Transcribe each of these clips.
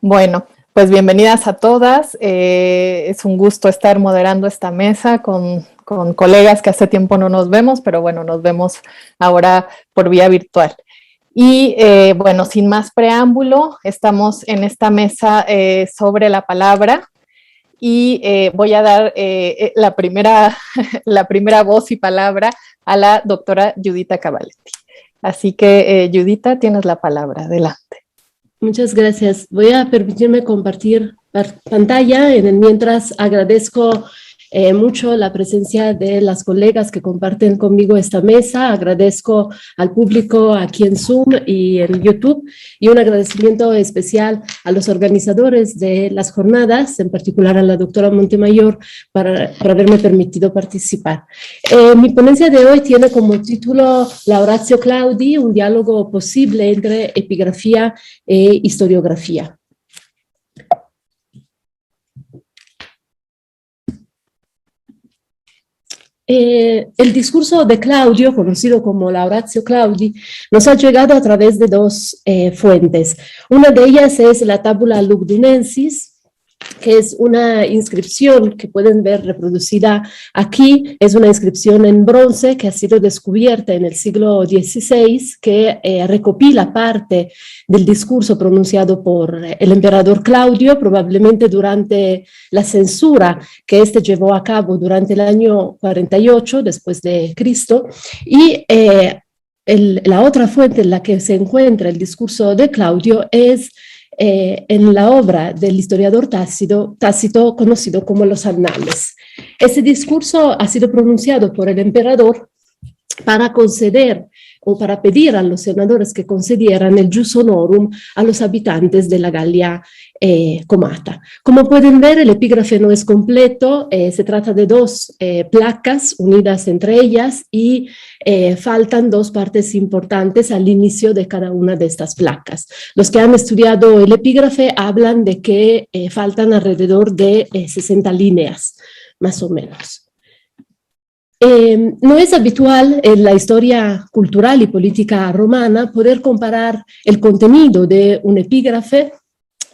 Bueno, pues bienvenidas a todas. Es un gusto estar moderando esta mesa con colegas que hace tiempo no nos vemos, pero bueno, nos vemos ahora por vía virtual. Y bueno, sin más preámbulo, estamos en esta mesa sobre la palabra y voy a dar la primera voz y palabra a la doctora Judita Cavalletti. Así que, Judita, tienes la palabra. Adelante. Muchas gracias. Voy a permitirme compartir pantalla. Mientras agradezco mucho la presencia de las colegas que comparten conmigo esta mesa. Agradezco al público aquí en Zoom y en YouTube, y un agradecimiento especial a los organizadores de las jornadas, en particular a la doctora Montemayor, por haberme permitido participar. Mi ponencia de hoy tiene como título Lauratio Claudi, un diálogo posible entre epigrafía e historiografía. El discurso de Claudio, conocido como Lauratio Claudi, nos ha llegado a través de dos fuentes. Una de ellas es la Tabula Lugdunensis, que es una inscripción que pueden ver reproducida aquí. Es una inscripción en bronce que ha sido descubierta en el siglo XVI, que recopila parte del discurso pronunciado por el emperador Claudio, probablemente durante la censura que éste llevó a cabo durante el año 48 después de Cristo, y la otra fuente en la que se encuentra el discurso de Claudio es en la obra del historiador Tácito, conocido como Los Annales. Ese discurso ha sido pronunciado por el emperador para conceder o para pedir a los senadores que concedieran el jus honorum a los habitantes de la Gallia Comata. Como pueden ver, el epígrafe no es completo, se trata de dos placas unidas entre ellas, y faltan dos partes importantes al inicio de cada una de estas placas. Los que han estudiado el epígrafe hablan de que faltan alrededor de 60 líneas, más o menos. No es habitual en la historia cultural y política romana poder comparar el contenido de un epígrafe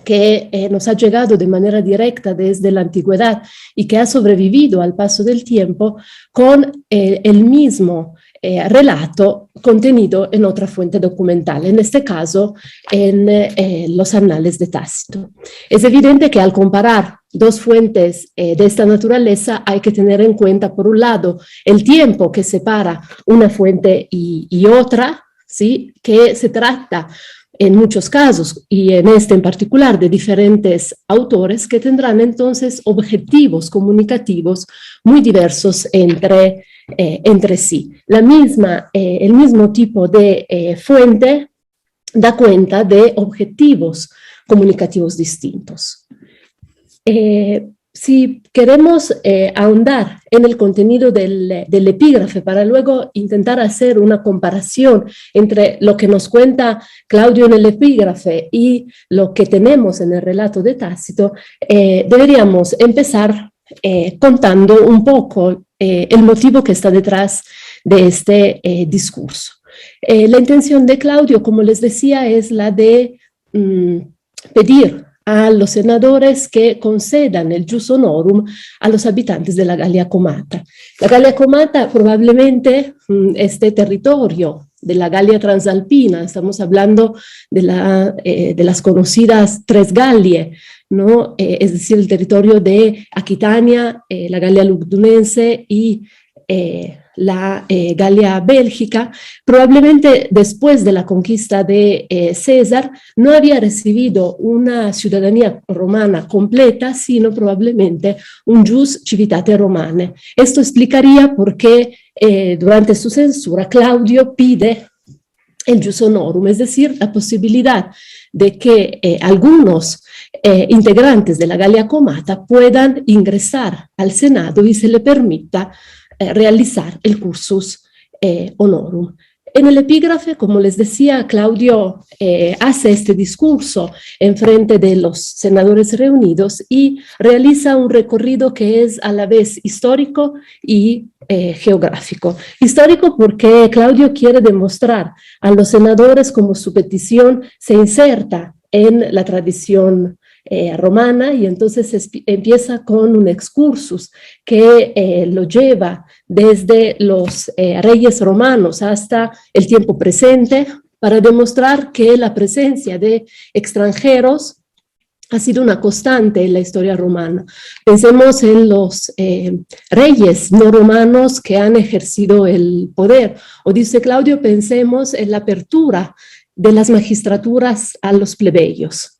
que nos ha llegado de manera directa desde la antigüedad y que ha sobrevivido al paso del tiempo con el mismo relato contenido en otra fuente documental, en este caso en los Annales de Tácito. Es evidente que al comparar dos fuentes de esta naturaleza hay que tener en cuenta, por un lado, el tiempo que separa una fuente y otra, ¿sí? Que se trata en muchos casos, y en este en particular, de diferentes autores que tendrán entonces objetivos comunicativos muy diversos entre sí. El mismo tipo de fuente da cuenta de objetivos comunicativos distintos. Si queremos ahondar en el contenido del epígrafe para luego intentar hacer una comparación entre lo que nos cuenta Claudio en el epígrafe y lo que tenemos en el relato de Tácito, deberíamos empezar contando un poco el motivo que está detrás de este discurso. La intención de Claudio, como les decía, es la de pedir a los senadores que concedan el jus honorum a los habitantes de la Gallia Comata. La Gallia Comata probablemente este territorio de la Gallia Transalpina, estamos hablando de las conocidas tres Gallie, ¿no? Es decir, el territorio de Aquitania, la Gallia Lugdunense y la Galia Bélgica, probablemente después de la conquista de César, no había recibido una ciudadanía romana completa, sino probablemente un jus civitate romane. Esto explicaría por qué durante su censura Claudio pide el jus honorum, es decir, la posibilidad de que algunos integrantes de la Gallia Comata puedan ingresar al Senado y se le permita realizar el cursus honorum. En el epígrafe, como les decía, Claudio hace este discurso en frente de los senadores reunidos y realiza un recorrido que es a la vez histórico y geográfico. Histórico porque Claudio quiere demostrar a los senadores cómo su petición se inserta en la tradición romana, y entonces empieza con un excursus que lo lleva desde los reyes romanos hasta el tiempo presente, para demostrar que la presencia de extranjeros ha sido una constante en la historia romana. Pensemos en los reyes no romanos que han ejercido el poder, o dice Claudio, pensemos en la apertura de las magistraturas a los plebeyos.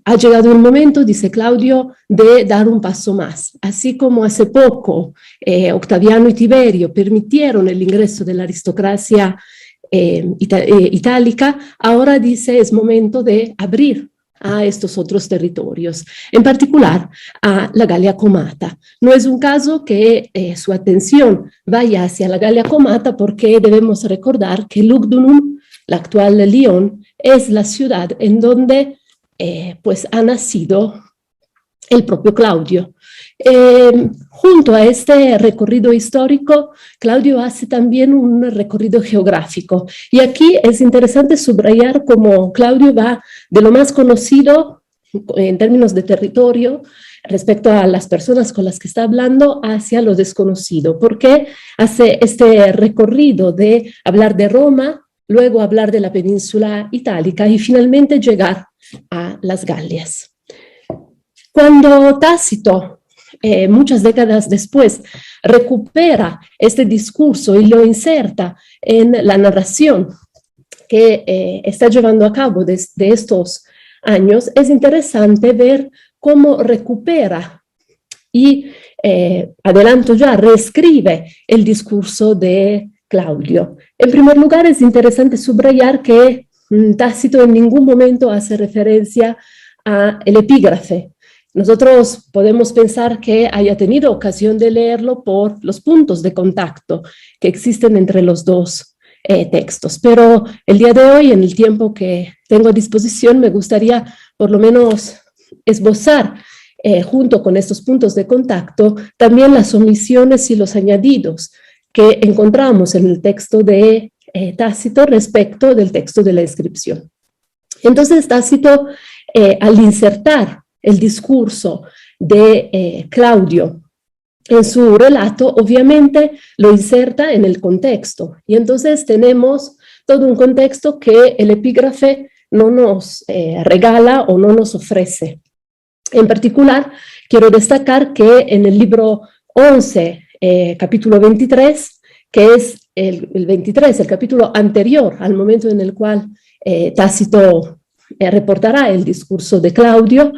Ha llegado el momento, dice Claudio, de dar un paso más. Así como hace poco Octaviano y Tiberio permitieron el ingreso de la aristocracia itálica, ahora dice es momento de abrir a estos otros territorios, en particular a la Galia Comata. No es un caso que su atención vaya hacia la Galia Comata, porque debemos recordar que Lugdunum, la actual Lyon, es la ciudad en donde pues ha nacido el propio Claudio. Junto a este recorrido histórico, Claudio hace también un recorrido geográfico. Y aquí es interesante subrayar cómo Claudio va de lo más conocido en términos de territorio respecto a las personas con las que está hablando hacia lo desconocido, porque hace este recorrido de hablar de Roma, luego hablar de la península itálica y finalmente llegar a las Galias. Cuando Tácito, muchas décadas después, recupera este discurso y lo inserta en la narración que está llevando a cabo de estos años, es interesante ver cómo recupera y, adelanto ya, reescribe el discurso de Claudio. En primer lugar, es interesante subrayar que Tácito en ningún momento hace referencia al epígrafe. Nosotros podemos pensar que haya tenido ocasión de leerlo por los puntos de contacto que existen entre los dos textos, pero el día de hoy, en el tiempo que tengo a disposición, me gustaría por lo menos esbozar, junto con estos puntos de contacto, también las omisiones y los añadidos que encontramos en el texto de Tácito respecto del texto de la inscripción. Entonces, Tácito, al insertar el discurso de Claudio en su relato, obviamente lo inserta en el contexto. Y entonces tenemos todo un contexto que el epígrafe no nos regala o no nos ofrece. En particular, quiero destacar que en el libro 11, capítulo 23, que es el 23, el capítulo anterior al momento en el cual Tácito reportará el discurso de Claudio,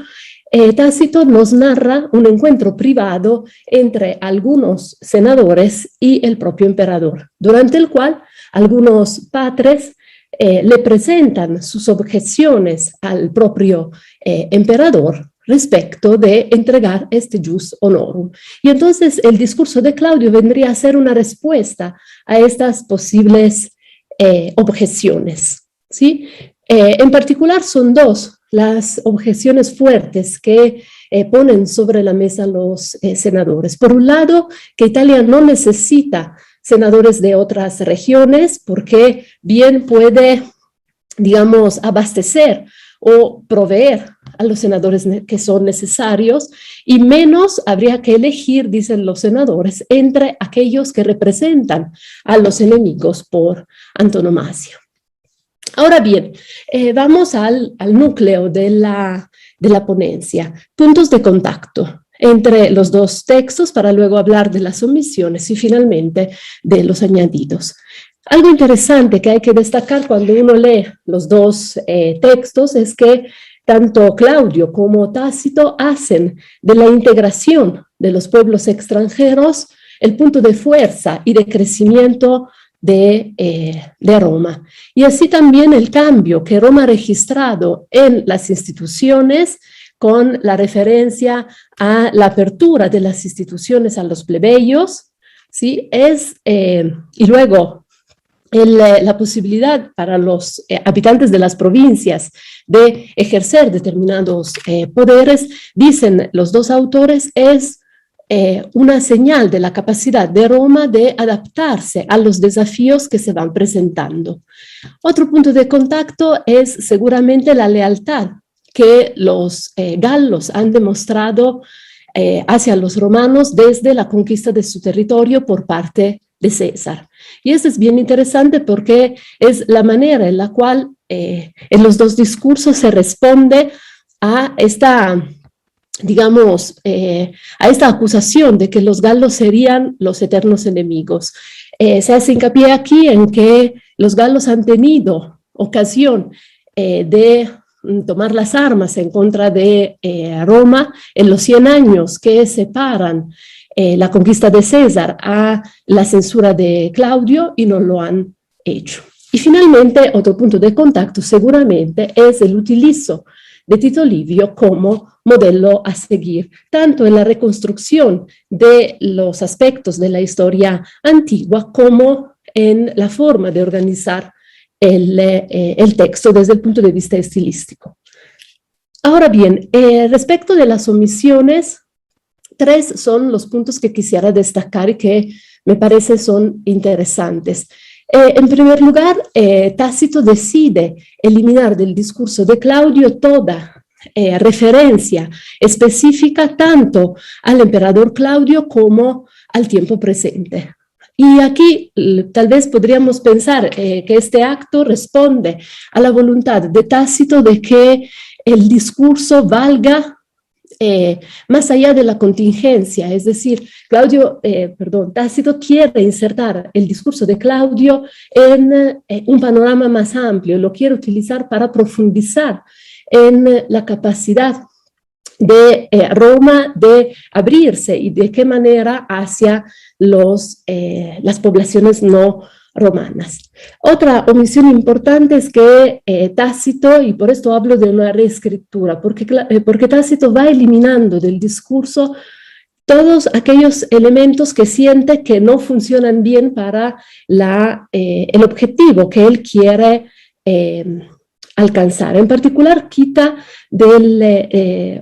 Tácito nos narra un encuentro privado entre algunos senadores y el propio emperador, durante el cual algunos patres le presentan sus objeciones al propio emperador respecto de entregar este jus honorum. Y entonces el discurso de Claudio vendría a ser una respuesta a estas posibles objeciones, ¿sí? En particular son dos las objeciones fuertes que ponen sobre la mesa los senadores. Por un lado, que Italia no necesita senadores de otras regiones porque bien puede, digamos, abastecer o proveer a los senadores que son necesarios, y menos habría que elegir, dicen los senadores, entre aquellos que representan a los enemigos por antonomasia. Ahora bien, vamos al núcleo de la ponencia, puntos de contacto entre los dos textos para luego hablar de las omisiones y finalmente de los añadidos. Algo interesante que hay que destacar cuando uno lee los dos textos es que tanto Claudio como Tácito hacen de la integración de los pueblos extranjeros el punto de fuerza y de crecimiento de Roma. Y así también el cambio que Roma ha registrado en las instituciones, con la referencia a la apertura de las instituciones a los plebeyos, ¿sí? Y luego la posibilidad para los habitantes de las provincias de ejercer determinados poderes, dicen los dos autores, es una señal de la capacidad de Roma de adaptarse a los desafíos que se van presentando. Otro punto de contacto es seguramente la lealtad que los galos han demostrado hacia los romanos desde la conquista de su territorio por parte de César. Y eso es bien interesante porque es la manera en la cual en los dos discursos se responde a esta, digamos, a esta acusación de que los galos serían los eternos enemigos. Se hace hincapié aquí en que los galos han tenido ocasión de tomar las armas en contra de Roma en los 100 años que separan la conquista de César a la censura de Claudio y no lo han hecho. Y finalmente, otro punto de contacto seguramente es el utilizo de Tito Livio como modelo a seguir, tanto en la reconstrucción de los aspectos de la historia antigua como en la forma de organizar el texto desde el punto de vista estilístico. Ahora bien, respecto de las omisiones, 3 son los puntos que quisiera destacar y que me parece son interesantes. En primer lugar, Tácito decide eliminar del discurso de Claudio toda referencia específica tanto al emperador Claudio como al tiempo presente. Y aquí tal vez podríamos pensar que este acto responde a la voluntad de Tácito de que el discurso valga más allá de la contingencia, es decir, Tácito quiere insertar el discurso de Claudio en un panorama más amplio, lo quiere utilizar para profundizar en la capacidad de Roma de abrirse y de qué manera hacia las poblaciones no romanas. Otra omisión importante es que Tácito, y por esto hablo de una reescritura, porque Tácito va eliminando del discurso todos aquellos elementos que siente que no funcionan bien para el objetivo que él quiere alcanzar. En particular, quita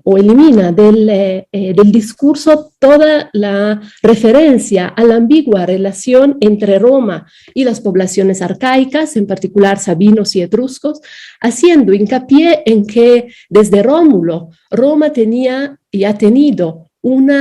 o elimina del discurso toda la referencia a la ambigua relación entre Roma y las poblaciones arcaicas, en particular sabinos y etruscos, haciendo hincapié en que desde Rómulo, Roma tenía y ha tenido un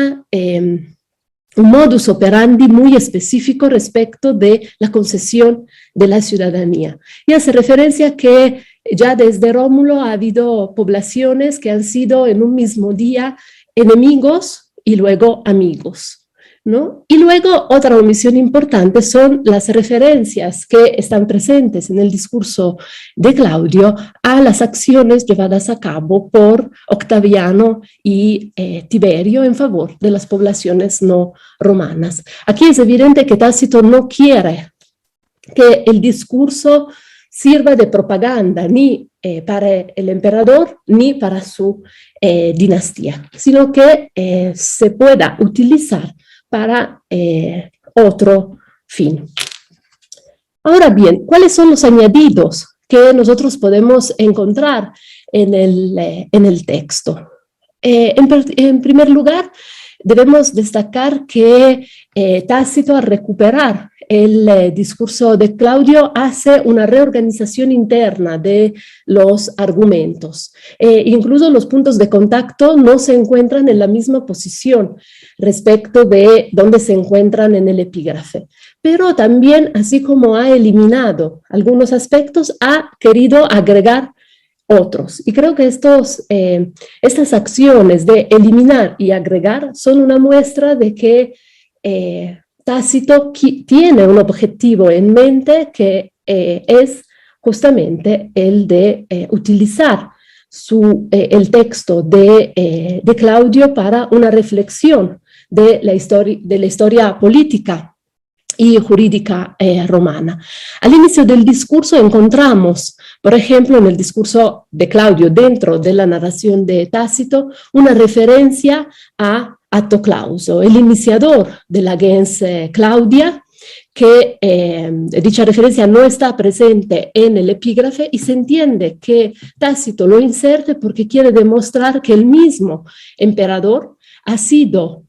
modus operandi muy específico respecto de la concesión de la ciudadanía. Y hace referencia a que ya desde Rómulo ha habido poblaciones que han sido en un mismo día enemigos y luego amigos, ¿no? Y luego otra omisión importante son las referencias que están presentes en el discurso de Claudio a las acciones llevadas a cabo por Octaviano y Tiberio en favor de las poblaciones no romanas. Aquí es evidente que Tácito no quiere que el discurso sirva de propaganda ni para el emperador ni para su dinastía, sino que se pueda utilizar para otro fin. Ahora bien, ¿cuáles son los añadidos que nosotros podemos encontrar en el texto? En primer lugar, debemos destacar que Tácito, al recuperar el discurso de Claudio, hace una reorganización interna de los argumentos. Incluso los puntos de contacto no se encuentran en la misma posición respecto de dónde se encuentran en el epígrafe. Pero también, así como ha eliminado algunos aspectos, ha querido agregar otros. Y creo que estas acciones de eliminar y agregar son una muestra de que Tácito tiene un objetivo en mente que es justamente el de utilizar el texto de Claudio para una reflexión de la historia política y jurídica romana. Al inicio del discurso encontramos, por ejemplo, en el discurso de Claudio, dentro de la narración de Tácito, una referencia a Atto Clauso, el iniciador de la gens Claudia, que dicha referencia no está presente en el epígrafe y se entiende que Tácito lo inserte porque quiere demostrar que el mismo emperador ha sido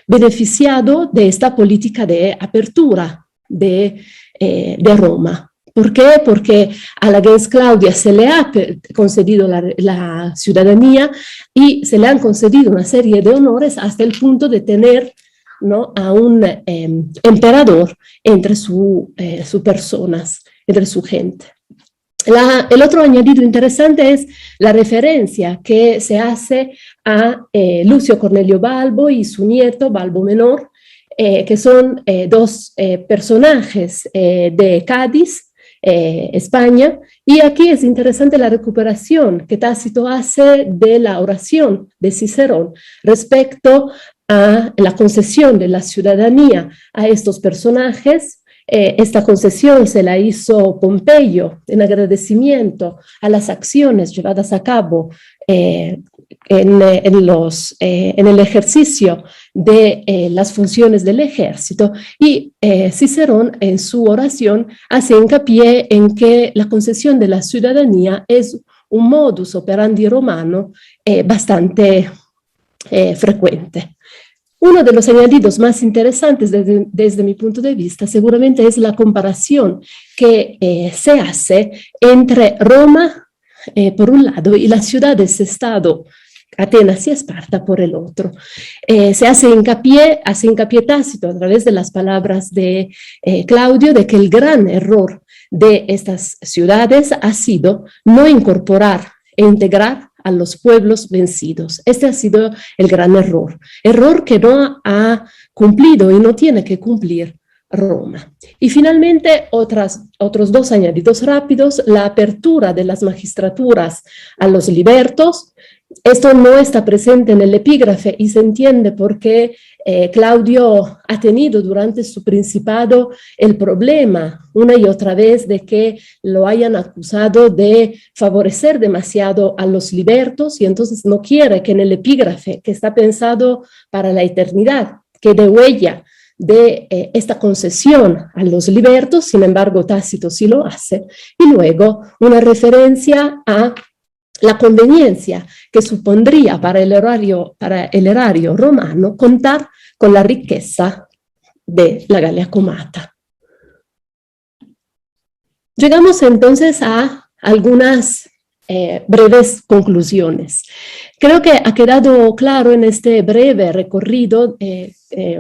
beneficiado de esta política de apertura de Roma, ¿Por qué? Porque a la gens Claudia se le ha concedido la ciudadanía y se le han concedido una serie de honores hasta el punto de tener, ¿no?, a un emperador entre sus personas, entre su gente. El otro añadido interesante es la referencia que se hace a Lucio Cornelio Balbo y su nieto Balbo Menor, que son dos personajes de Cádiz, España, y aquí es interesante la recuperación que Tácito hace de la oración de Cicerón respecto a la concesión de la ciudadanía a estos personajes. Esta concesión se la hizo Pompeyo en agradecimiento a las acciones llevadas a cabo en el ejercicio de las funciones del ejército, y Cicerón en su oración hace hincapié en que la concesión de la ciudadanía es un modus operandi romano bastante frecuente. Uno de los añadidos más interesantes desde mi punto de vista seguramente es la comparación que se hace entre Roma por un lado y las ciudades-estado Atenas y Esparta por el otro. Se hace hincapié Tácito a través de las palabras de Claudio de que el gran error de estas ciudades ha sido no incorporar e integrar a los pueblos vencidos. Este ha sido el gran error que no ha cumplido y no tiene que cumplir Roma. Y finalmente, otros dos añadidos rápidos: la apertura de las magistraturas a los libertos. Esto no está presente en el epígrafe y se entiende porque Claudio ha tenido durante su principado el problema una y otra vez de que lo hayan acusado de favorecer demasiado a los libertos, y entonces no quiere que en el epígrafe, que está pensado para la eternidad, quede huella de esta concesión a los libertos. Sin embargo, Tácito sí lo hace, y luego una referencia a la conveniencia que supondría para el erario romano contar con la riqueza de la Galia Comata. Llegamos entonces a algunas breves conclusiones. Creo que ha quedado claro en este breve recorrido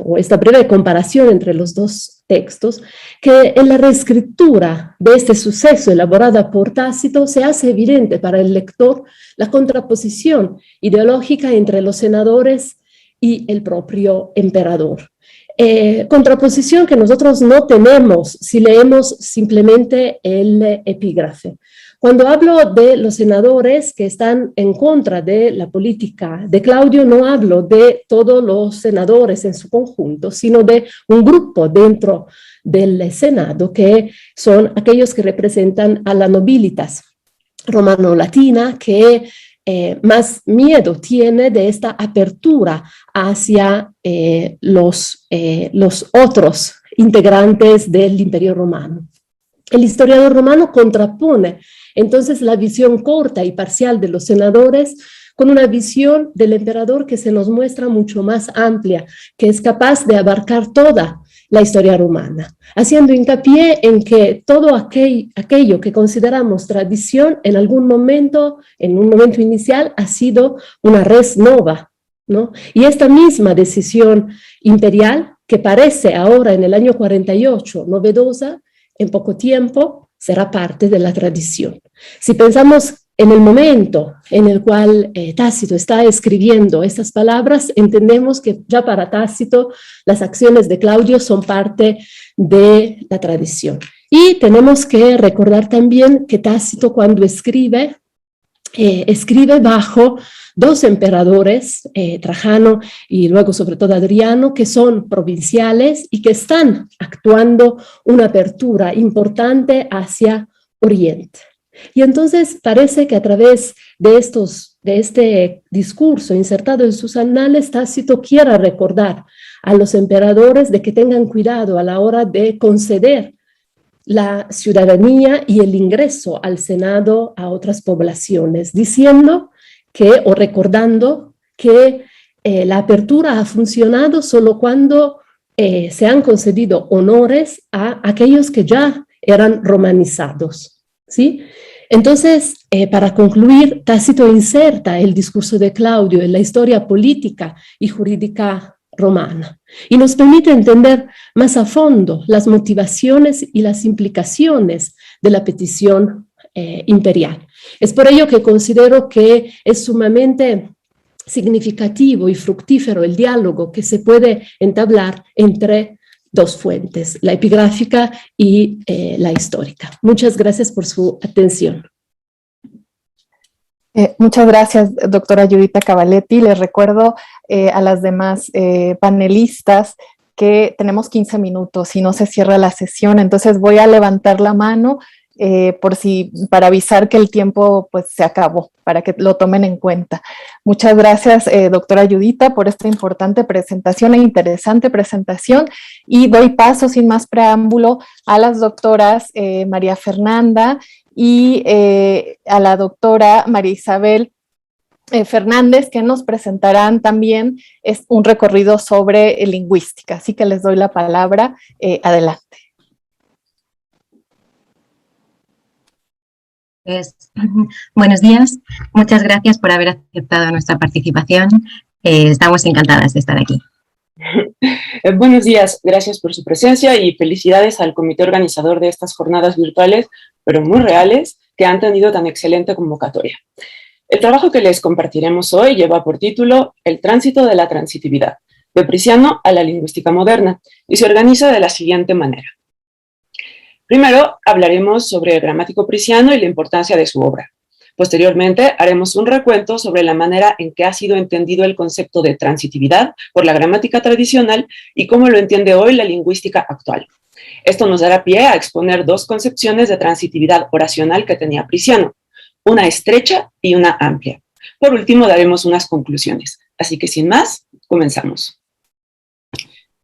o esta breve comparación entre los dos textos que en la reescritura de este suceso elaborada por Tácito se hace evidente para el lector la contraposición ideológica entre los senadores y el propio emperador. Contraposición que nosotros no tenemos si leemos simplemente el epígrafe. Cuando hablo de los senadores que están en contra de la política de Claudio, no hablo de todos los senadores en su conjunto, sino de un grupo dentro del Senado que son aquellos que representan a la nobilitas romano-latina, que más miedo tiene de esta apertura hacia los otros integrantes del Imperio Romano. El historiador romano contrapone entonces la visión corta y parcial de los senadores con una visión del emperador que se nos muestra mucho más amplia, que es capaz de abarcar toda la historia romana, haciendo hincapié en que todo aquello que consideramos tradición en algún momento, en un momento inicial, ha sido una res nova, ¿no? Y esta misma decisión imperial, que parece ahora en el año 48 novedosa, en poco tiempo será parte de la tradición. Si pensamos en el momento en el cual Tácito está escribiendo estas palabras, entendemos que ya para Tácito las acciones de Claudio son parte de la tradición. Y tenemos que recordar también que Tácito, cuando escribe bajo dos emperadores, Trajano y luego sobre todo Adriano, que son provinciales y que están actuando una apertura importante hacia Oriente. Y entonces parece que a través de este discurso insertado en sus anales, Tácito quiera recordar a los emperadores de que tengan cuidado a la hora de conceder la ciudadanía y el ingreso al Senado a otras poblaciones, diciendo o recordando que la apertura ha funcionado solo cuando se han concedido honores a aquellos que ya eran romanizados, ¿sí? Entonces, para concluir, Tácito inserta el discurso de Claudio en la historia política y jurídica romana y nos permite entender más a fondo las motivaciones y las implicaciones de la petición imperial. Es por ello que considero que es sumamente significativo y fructífero el diálogo que se puede entablar entre dos fuentes, la epigráfica y la histórica. Muchas gracias por su atención. Muchas gracias, doctora Judita Cavalletti. Les recuerdo a las demás panelistas que tenemos 15 minutos y no se cierra la sesión, entonces voy a levantar la mano para avisar que el tiempo pues se acabó, para que lo tomen en cuenta. Muchas gracias, doctora Judita, por esta importante presentación e interesante presentación, y doy paso sin más preámbulo a las doctoras María Fernanda y a la doctora María Isabel Fernández, que nos presentarán también un recorrido sobre lingüística. Así que les doy la palabra. Adelante. Buenos días, muchas gracias por haber aceptado nuestra participación. Estamos encantadas de estar aquí. Buenos días, gracias por su presencia y felicidades al comité organizador de estas jornadas virtuales, pero muy reales, que han tenido tan excelente convocatoria. El trabajo que les compartiremos hoy lleva por título El tránsito de la transitividad, de Priciano a la lingüística moderna, y se organiza de la siguiente manera. Primero, hablaremos sobre el gramático Priciano y la importancia de su obra. Posteriormente, haremos un recuento sobre la manera en que ha sido entendido el concepto de transitividad por la gramática tradicional y cómo lo entiende hoy la lingüística actual. Esto nos dará pie a exponer dos concepciones de transitividad oracional que tenía Priciano, una estrecha y una amplia. Por último, daremos unas conclusiones. Así que, sin más, comenzamos.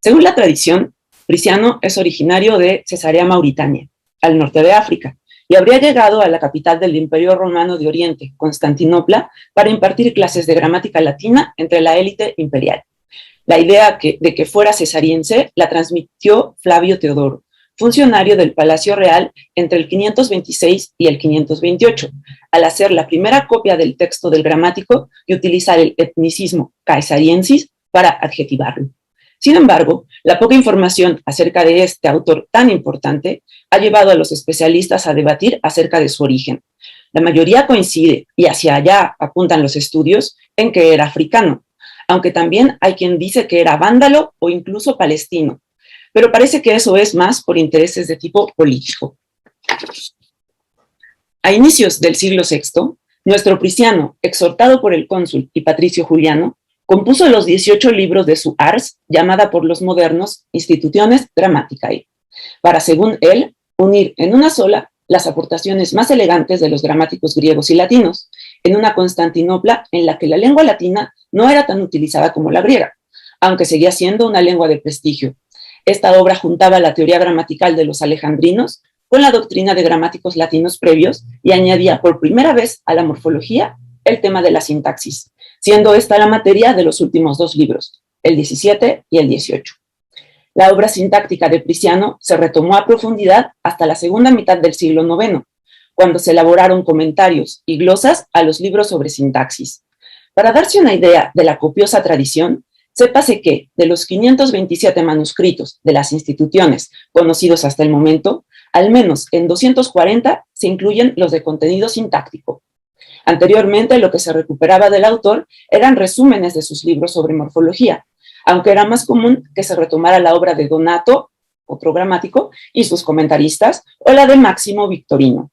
Según la tradición, Priciano es originario de Cesarea Mauritania, al norte de África, y habría llegado a la capital del Imperio Romano de Oriente, Constantinopla, para impartir clases de gramática latina entre la élite imperial. La idea de que fuera cesariense la transmitió Flavio Teodoro, funcionario del Palacio Real entre el 526 y el 528, al hacer la primera copia del texto del gramático y utilizar el etnicismo caesariensis para adjetivarlo. Sin embargo, la poca información acerca de este autor tan importante ha llevado a los especialistas a debatir acerca de su origen. La mayoría coincide, y hacia allá apuntan los estudios, en que era africano, aunque también hay quien dice que era vándalo o incluso palestino, pero parece que eso es más por intereses de tipo político. A inicios del siglo VI, nuestro Priciano, exhortado por el cónsul y patricio Juliano, compuso los 18 libros de su ars, llamada por los modernos Institutiones Grammaticae, para, según él, unir en una sola las aportaciones más elegantes de los gramáticos griegos y latinos, en una Constantinopla en la que la lengua latina no era tan utilizada como la griega, aunque seguía siendo una lengua de prestigio. Esta obra juntaba la teoría gramatical de los alejandrinos con la doctrina de gramáticos latinos previos y añadía por primera vez a la morfología el tema de la sintaxis, siendo esta la materia de los últimos dos libros, el 17 y el 18. La obra sintáctica de Priciano se retomó a profundidad hasta la segunda mitad del siglo IX, cuando se elaboraron comentarios y glosas a los libros sobre sintaxis. Para darse una idea de la copiosa tradición, sépase que, de los 527 manuscritos de las instituciones conocidos hasta el momento, al menos en 240 se incluyen los de contenido sintáctico. Anteriormente, lo que se recuperaba del autor eran resúmenes de sus libros sobre morfología, aunque era más común que se retomara la obra de Donato, otro gramático, y sus comentaristas, o la de Máximo Victorino.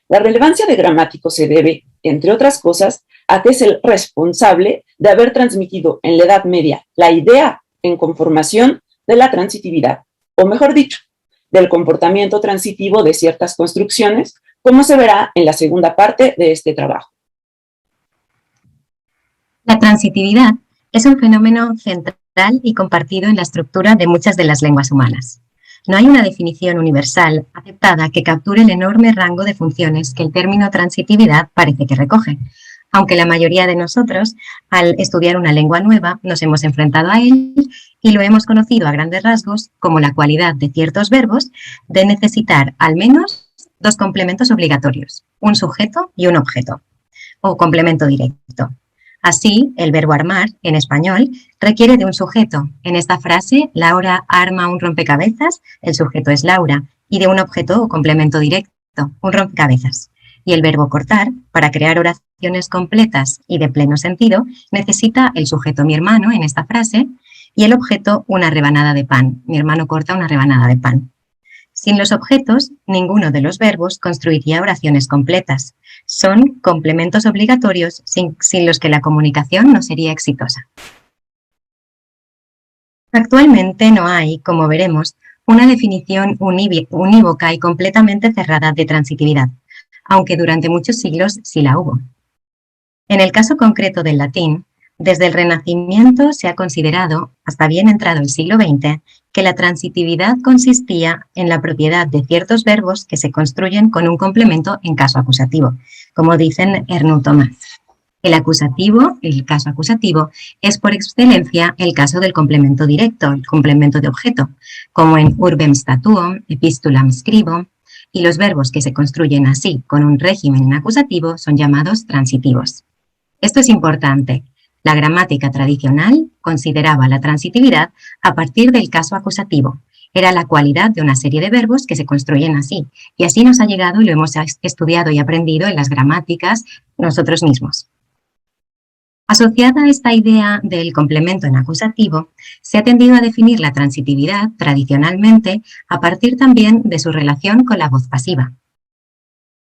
La relevancia de gramático se debe, entre otras cosas, a que es el responsable de haber transmitido en la Edad Media la idea en conformación de la transitividad, o mejor dicho, del comportamiento transitivo de ciertas construcciones, como se verá en la segunda parte de este trabajo. La transitividad es un fenómeno central y compartido en la estructura de muchas de las lenguas humanas. No hay una definición universal aceptada que capture el enorme rango de funciones que el término transitividad parece que recoge, aunque la mayoría de nosotros, al estudiar una lengua nueva, nos hemos enfrentado a él y lo hemos conocido a grandes rasgos como la cualidad de ciertos verbos de necesitar al menos dos complementos obligatorios, un sujeto y un objeto, o complemento directo. Así, el verbo armar, en español, requiere de un sujeto. En esta frase, Laura arma un rompecabezas, el sujeto es Laura, y de un objeto o complemento directo, un rompecabezas. Y el verbo cortar, para crear oraciones completas y de pleno sentido, necesita el sujeto mi hermano, en esta frase, y el objeto una rebanada de pan. Mi hermano corta una rebanada de pan. Sin los objetos, ninguno de los verbos construiría oraciones completas. Son complementos obligatorios sin los que la comunicación no sería exitosa. Actualmente no hay, como veremos, una definición unívoca y completamente cerrada de transitividad, aunque durante muchos siglos sí la hubo. En el caso concreto del latín, desde el Renacimiento se ha considerado, hasta bien entrado el siglo XX, que la transitividad consistía en la propiedad de ciertos verbos que se construyen con un complemento en caso acusativo, como dicen Erno Tomás. El caso acusativo, es por excelencia el caso del complemento directo, el complemento de objeto, como en urbem statuum, epistulam scribo, y los verbos que se construyen así con un régimen acusativo son llamados transitivos. Esto es importante. La gramática tradicional consideraba la transitividad a partir del caso acusativo. Era la cualidad de una serie de verbos que se construyen así. Y así nos ha llegado y lo hemos estudiado y aprendido en las gramáticas nosotros mismos. Asociada a esta idea del complemento en acusativo, se ha tendido a definir la transitividad tradicionalmente a partir también de su relación con la voz pasiva.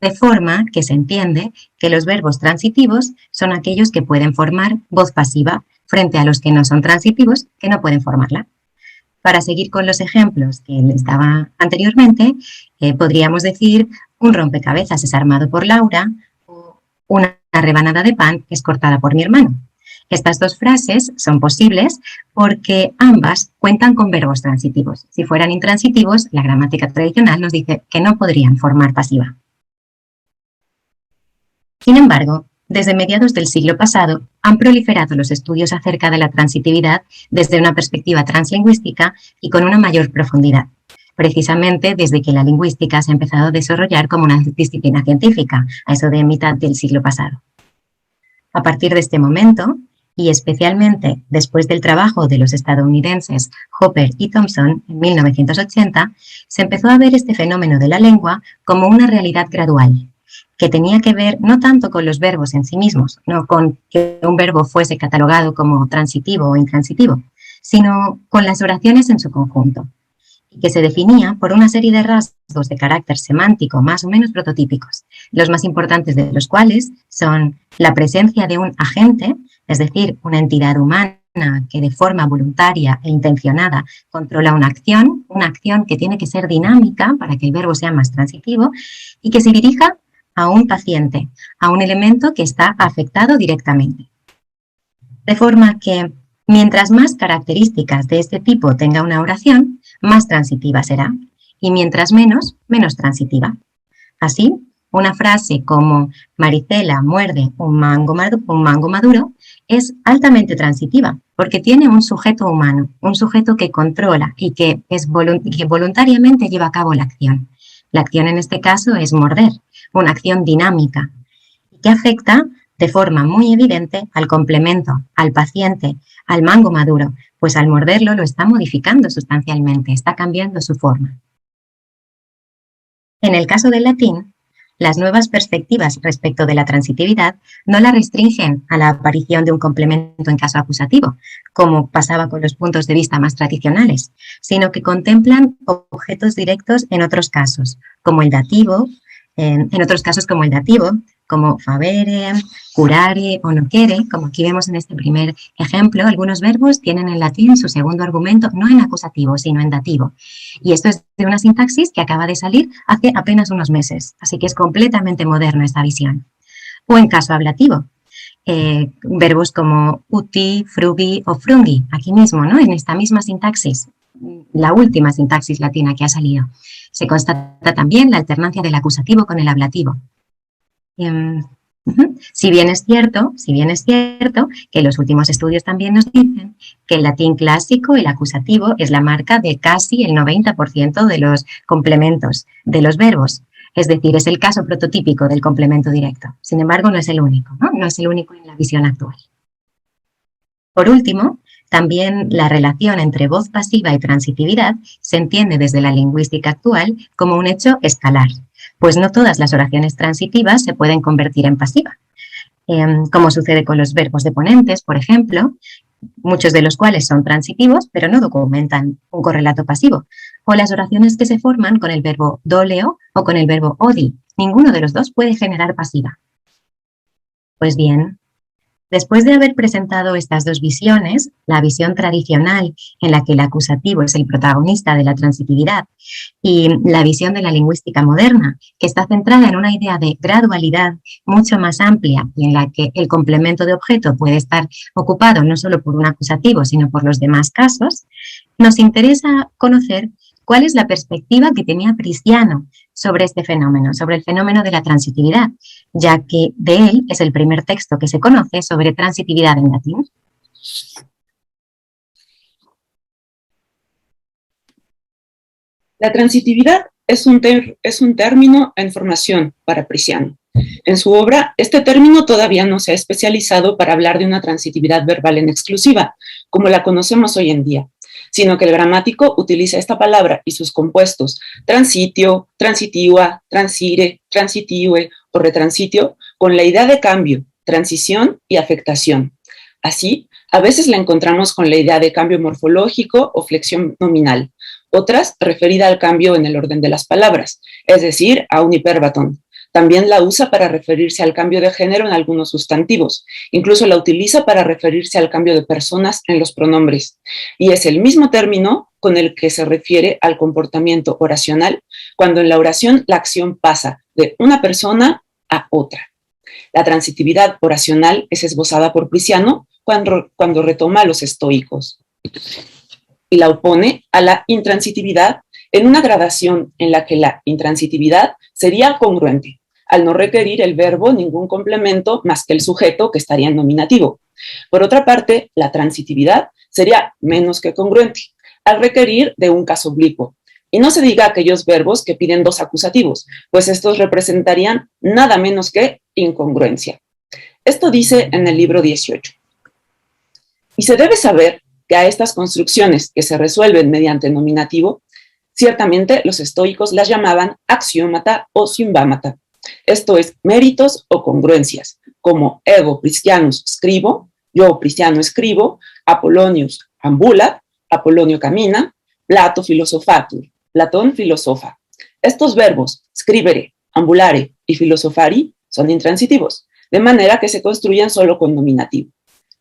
De forma que se entiende que los verbos transitivos son aquellos que pueden formar voz pasiva frente a los que no son transitivos, que no pueden formarla. Para seguir con los ejemplos que les daba anteriormente, podríamos decir un rompecabezas es armado por Laura o una rebanada de pan es cortada por mi hermano. Estas dos frases son posibles porque ambas cuentan con verbos transitivos. Si fueran intransitivos, la gramática tradicional nos dice que no podrían formar pasiva. Sin embargo, desde mediados del siglo pasado han proliferado los estudios acerca de la transitividad desde una perspectiva translingüística y con una mayor profundidad, precisamente desde que la lingüística se ha empezado a desarrollar como una disciplina científica, a eso de mitad del siglo pasado. A partir de este momento, y especialmente después del trabajo de los estadounidenses Hopper y Thompson en 1980, se empezó a ver este fenómeno de la lengua como una realidad gradual, que tenía que ver no tanto con los verbos en sí mismos, no con que un verbo fuese catalogado como transitivo o intransitivo, sino con las oraciones en su conjunto, y que se definía por una serie de rasgos de carácter semántico más o menos prototípicos, los más importantes de los cuales son la presencia de un agente, es decir, una entidad humana que de forma voluntaria e intencionada controla una acción que tiene que ser dinámica para que el verbo sea más transitivo y que se dirija a un paciente, a un elemento que está afectado directamente. De forma que, mientras más características de este tipo tenga una oración, más transitiva será, y mientras menos, menos transitiva. Así, una frase como Maricela muerde un mango maduro es altamente transitiva, porque tiene un sujeto humano, un sujeto que controla y que voluntariamente lleva a cabo la acción. La acción en este caso es morder, una acción dinámica, que afecta de forma muy evidente al complemento, al paciente, al mango maduro, pues al morderlo lo está modificando sustancialmente, está cambiando su forma. En el caso del latín, las nuevas perspectivas respecto de la transitividad no la restringen a la aparición de un complemento en caso acusativo, como pasaba con los puntos de vista más tradicionales, sino que contemplan objetos directos en otros casos, como el dativo, como favere, curare o nocere, como aquí vemos en este primer ejemplo. Algunos verbos tienen en latín su segundo argumento no en acusativo, sino en dativo. Y esto es de una sintaxis que acaba de salir hace apenas unos meses, así que es completamente moderno esta visión. O en caso ablativo, verbos como uti, frugi o frungi, aquí mismo, ¿no? En esta misma sintaxis, la última sintaxis latina que ha salido. Se constata también la alternancia del acusativo con el ablativo. Si bien es cierto que los últimos estudios también nos dicen que el latín clásico, el acusativo, es la marca de casi el 90% de los complementos de los verbos. Es decir, es el caso prototípico del complemento directo. Sin embargo, no es el único, ¿no? No es el único en la visión actual. Por último, también la relación entre voz pasiva y transitividad se entiende desde la lingüística actual como un hecho escalar, pues no todas las oraciones transitivas se pueden convertir en pasiva, como sucede con los verbos deponentes, por ejemplo, muchos de los cuales son transitivos, pero no documentan un correlato pasivo, o las oraciones que se forman con el verbo doleo o con el verbo odi. Ninguno de los dos puede generar pasiva. Pues bien, después de haber presentado estas dos visiones, la visión tradicional en la que el acusativo es el protagonista de la transitividad y la visión de la lingüística moderna, que está centrada en una idea de gradualidad mucho más amplia y en la que el complemento de objeto puede estar ocupado no solo por un acusativo, sino por los demás casos, nos interesa conocer cuál es la perspectiva que tenía Prisciano sobre este fenómeno, sobre el fenómeno de la transitividad, ya que de él es el primer texto que se conoce sobre transitividad en latín. La transitividad es un término en formación para Prisciano. En su obra, este término todavía no se ha especializado para hablar de una transitividad verbal en exclusiva, como la conocemos hoy en día, sino que el gramático utiliza esta palabra y sus compuestos transitio, transitiva, transire, transitive o retransitio con la idea de cambio, transición y afectación. Así, a veces la encontramos con la idea de cambio morfológico o flexión nominal, otras referida al cambio en el orden de las palabras, es decir, a un hiperbatón. También la usa para referirse al cambio de género en algunos sustantivos. Incluso la utiliza para referirse al cambio de personas en los pronombres. Y es el mismo término con el que se refiere al comportamiento oracional cuando en la oración la acción pasa de una persona a otra. La transitividad oracional es esbozada por Prisciano cuando retoma a los estoicos y la opone a la intransitividad en una gradación en la que la intransitividad sería congruente, al no requerir el verbo ningún complemento más que el sujeto que estaría en nominativo. Por otra parte, la transitividad sería menos que congruente, al requerir de un caso oblicuo. Y no se diga aquellos verbos que piden dos acusativos, pues estos representarían nada menos que incongruencia. Esto dice en el libro 18. Y se debe saber que a estas construcciones que se resuelven mediante nominativo, ciertamente los estoicos las llamaban axiómata o symbámata, esto es, méritos o congruencias, como ego Priscianus scribo, yo Prisciano escribo, Apollonius ambula, Apolonio camina, Plato philosopatur, Platón filosofa. Estos verbos, scribere, ambulare y filosofari, son intransitivos, de manera que se construyen solo con nominativo.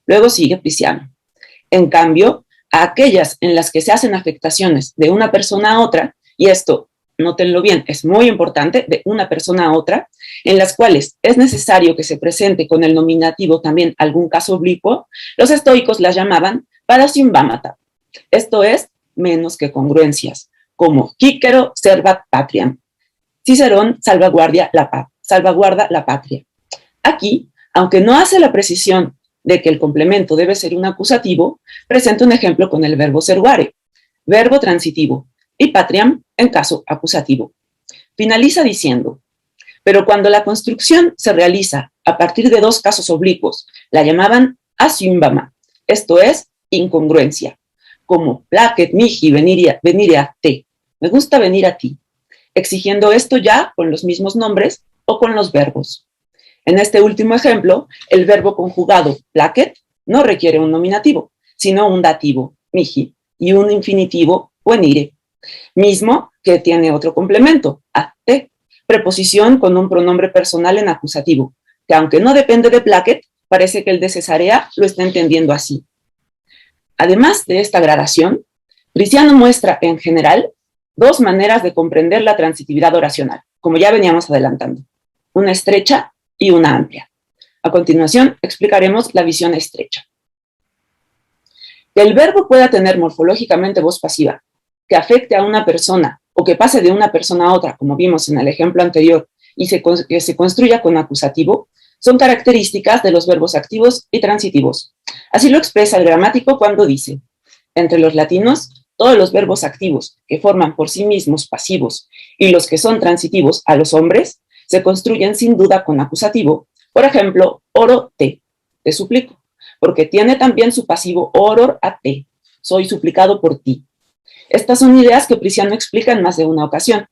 Luego sigue Prisciano. En cambio, a aquellas en las que se hacen afectaciones de una persona a otra, y esto, nótenlo bien, es muy importante, de una persona a otra, en las cuales es necesario que se presente con el nominativo también algún caso oblicuo, los estoicos las llamaban parasymvámata, esto es, menos que congruencias, como Cícero servat patriam. Cicerón salvaguarda la patria. Aquí, aunque no hace la precisión de que el complemento debe ser un acusativo, presenta un ejemplo con el verbo servare, verbo transitivo, y patriam en caso acusativo. Finaliza diciendo, pero cuando la construcción se realiza a partir de dos casos oblicuos, la llamaban asymvama, esto es, incongruencia, como placet mihi venire a te, me gusta venir a ti, exigiendo esto ya con los mismos nombres o con los verbos. En este último ejemplo, el verbo conjugado placet no requiere un nominativo, sino un dativo, mihi, y un infinitivo, venire, mismo que tiene otro complemento, a te, preposición con un pronombre personal en acusativo, que aunque no depende de placet, parece que el de Cesarea lo está entendiendo así. Además de esta gradación, Prisciano muestra en general dos maneras de comprender la transitividad oracional, como ya veníamos adelantando, una estrecha y una amplia. A continuación, explicaremos la visión estrecha. Que el verbo pueda tener morfológicamente voz pasiva, que afecte a una persona o que pase de una persona a otra, como vimos en el ejemplo anterior, y que se construya con acusativo, son características de los verbos activos y transitivos. Así lo expresa el gramático cuando dice: entre los latinos, todos los verbos activos que forman por sí mismos pasivos y los que son transitivos a los hombres se construyen sin duda con acusativo. Por ejemplo, oro te suplico, porque tiene también su pasivo oror a te, soy suplicado por ti. Estas son ideas que Priciano explica en más de una ocasión,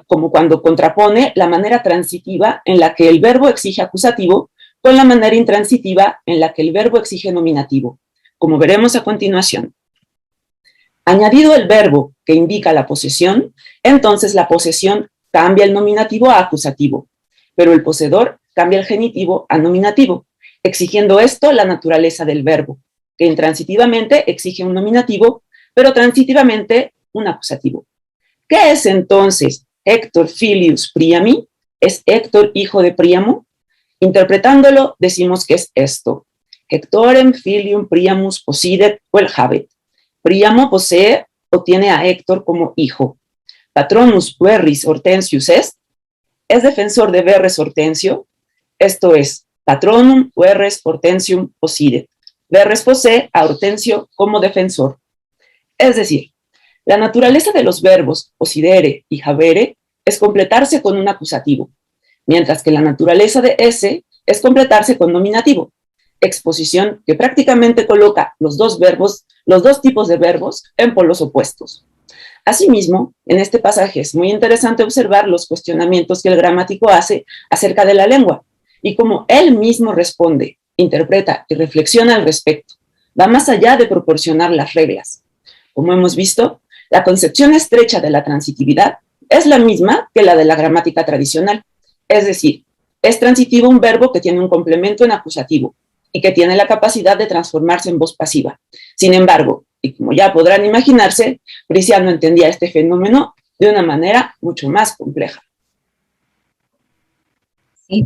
como cuando contrapone la manera transitiva en la que el verbo exige acusativo con la manera intransitiva en la que el verbo exige nominativo, como veremos a continuación. Añadido el verbo que indica la posesión, entonces la posesión cambia el nominativo a acusativo, pero el poseedor cambia el genitivo a nominativo, exigiendo esto la naturaleza del verbo, que intransitivamente exige un nominativo, pero transitivamente un acusativo. ¿Qué es entonces Héctor filius Priami? ¿Es Héctor hijo de Príamo? Interpretándolo, decimos que es esto: Hectorem filium Priamus possidet vel habet. Príamo posee o tiene a Héctor como hijo. Patronus Verris Hortensius es defensor de Verres Hortensio, esto es, Patronum Verres Hortensium possidet. Verres posee a Hortensio como defensor. Es decir, la naturaleza de los verbos possidere y habere es completarse con un acusativo, mientras que la naturaleza de ese es completarse con nominativo, exposición que prácticamente coloca los dos tipos de verbos en polos opuestos. Asimismo, en este pasaje es muy interesante observar los cuestionamientos que el gramático hace acerca de la lengua y cómo él mismo responde, interpreta y reflexiona al respecto. Va más allá de proporcionar las reglas. Como hemos visto, la concepción estrecha de la transitividad es la misma que la de la gramática tradicional, es decir, es transitivo un verbo que tiene un complemento en acusativo y que tiene la capacidad de transformarse en voz pasiva. Sin embargo, y como ya podrán imaginarse, Priciano entendía este fenómeno de una manera mucho más compleja. Sí.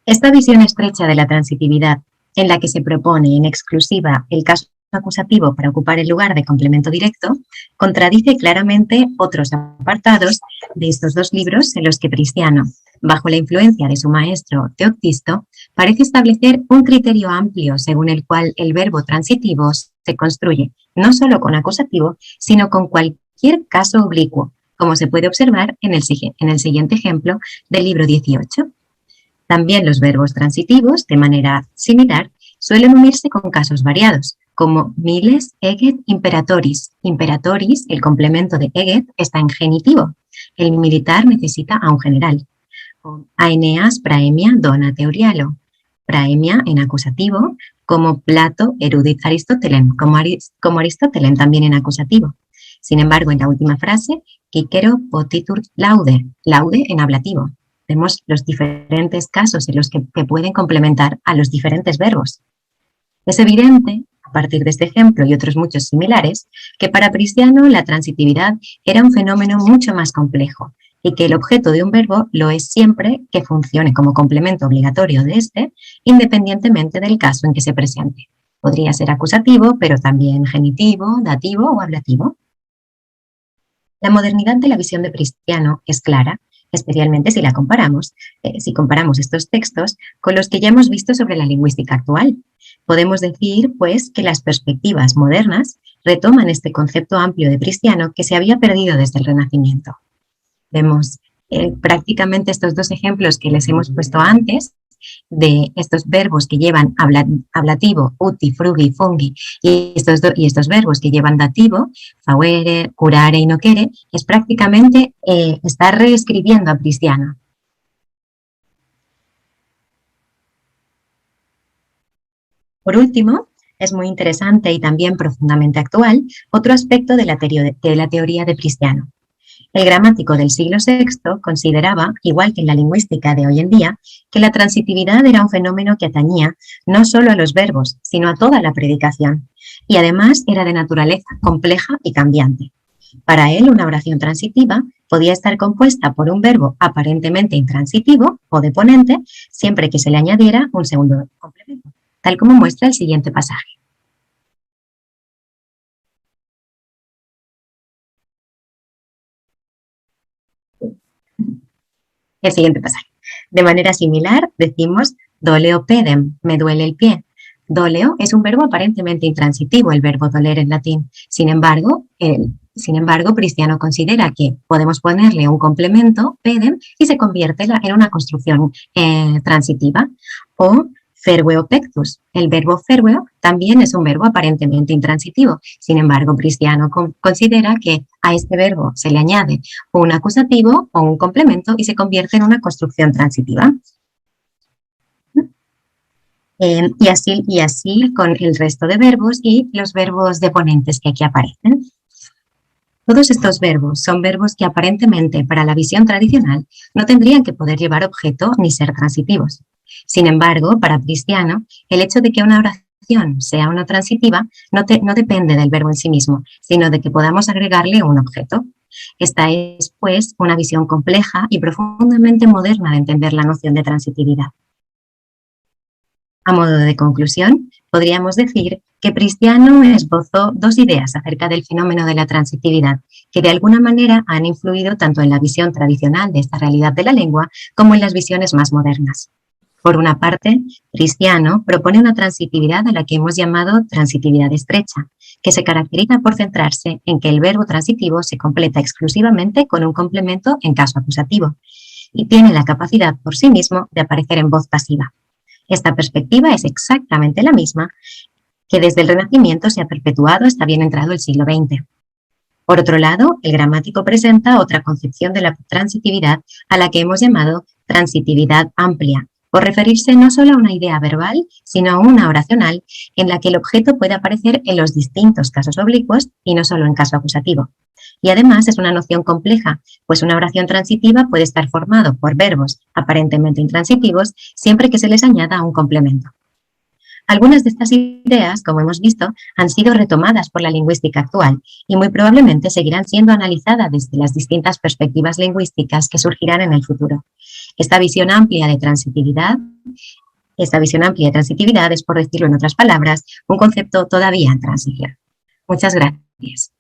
Esta visión estrecha de la transitividad, en la que se propone en exclusiva el caso acusativo para ocupar el lugar de complemento directo, contradice claramente otros apartados de estos dos libros en los que Priciano, bajo la influencia de su maestro Teoctisto, parece establecer un criterio amplio según el cual el verbo transitivo se construye no solo con acusativo, sino con cualquier caso oblicuo, como se puede observar en el siguiente ejemplo del libro 18. También los verbos transitivos, de manera similar, suelen unirse con casos variados, como miles, eget, imperatoris. Imperatoris, el complemento de eget, está en genitivo. El militar necesita a un general. Aeneas, praemia, dona teorialo. Praemia en acusativo, como Plato, erudit Aristotelen, como Aristotelen también en acusativo. Sin embargo, en la última frase, Cicero potitur laude, laude en ablativo. Vemos los diferentes casos en los que pueden complementar a los diferentes verbos. Es evidente, a partir de este ejemplo y otros muchos similares, que para Priciano la transitividad era un fenómeno mucho más complejo y que el objeto de un verbo lo es siempre que funcione como complemento obligatorio de este, independientemente del caso en que se presente. Podría ser acusativo, pero también genitivo, dativo o ablativo. La modernidad de la visión de Priciano es clara, especialmente si comparamos estos textos con los que ya hemos visto sobre la lingüística actual. Podemos decir, pues, que las perspectivas modernas retoman este concepto amplio de Priciano que se había perdido desde el Renacimiento. Vemos prácticamente estos dos ejemplos que les hemos puesto antes, de estos verbos que llevan ablativo, uti, frugi, fungi, y estos verbos que llevan dativo, faere, curare y nocere, es prácticamente estar reescribiendo a Priciano. Por último, es muy interesante y también profundamente actual otro aspecto de la teoría de Priciano. El gramático del siglo VI consideraba, igual que en la lingüística de hoy en día, que la transitividad era un fenómeno que atañía no solo a los verbos, sino a toda la predicación, y además era de naturaleza compleja y cambiante. Para él, una oración transitiva podía estar compuesta por un verbo aparentemente intransitivo o deponente, siempre que se le añadiera un segundo complemento, tal como muestra el siguiente pasaje. El siguiente pasaje. De manera similar, decimos doleo pedem, me duele el pie. Doleo es un verbo aparentemente intransitivo, el verbo doler en latín. Sin embargo, Cristiano considera que podemos ponerle un complemento, pedem, y se convierte en una construcción transitiva. O ferveo pectus. El verbo ferveo también es un verbo aparentemente intransitivo. Sin embargo, Cristiano considera que a este verbo se le añade un acusativo o un complemento y se convierte en una construcción transitiva. Y así con el resto de verbos y los verbos deponentes que aquí aparecen. Todos estos verbos son verbos que aparentemente para la visión tradicional no tendrían que poder llevar objeto ni ser transitivos. Sin embargo, para Cristiano, el hecho de que una oración sea o no transitiva no depende del verbo en sí mismo, sino de que podamos agregarle un objeto. Esta es, pues, una visión compleja y profundamente moderna de entender la noción de transitividad. A modo de conclusión, podríamos decir que Cristiano esbozó dos ideas acerca del fenómeno de la transitividad, que de alguna manera han influido tanto en la visión tradicional de esta realidad de la lengua como en las visiones más modernas. Por una parte, Cristiano propone una transitividad a la que hemos llamado transitividad estrecha, que se caracteriza por centrarse en que el verbo transitivo se completa exclusivamente con un complemento en caso acusativo y tiene la capacidad por sí mismo de aparecer en voz pasiva. Esta perspectiva es exactamente la misma que desde el Renacimiento se ha perpetuado hasta bien entrado el siglo XX. Por otro lado, el gramático presenta otra concepción de la transitividad a la que hemos llamado transitividad amplia, por referirse no solo a una idea verbal, sino a una oracional en la que el objeto puede aparecer en los distintos casos oblicuos y no solo en caso acusativo. Y además es una noción compleja, pues una oración transitiva puede estar formado por verbos aparentemente intransitivos siempre que se les añada un complemento. Algunas de estas ideas, como hemos visto, han sido retomadas por la lingüística actual y muy probablemente seguirán siendo analizadas desde las distintas perspectivas lingüísticas que surgirán en el futuro. Esta visión amplia de transitividad es, por decirlo en otras palabras, un concepto todavía en transición. Muchas gracias.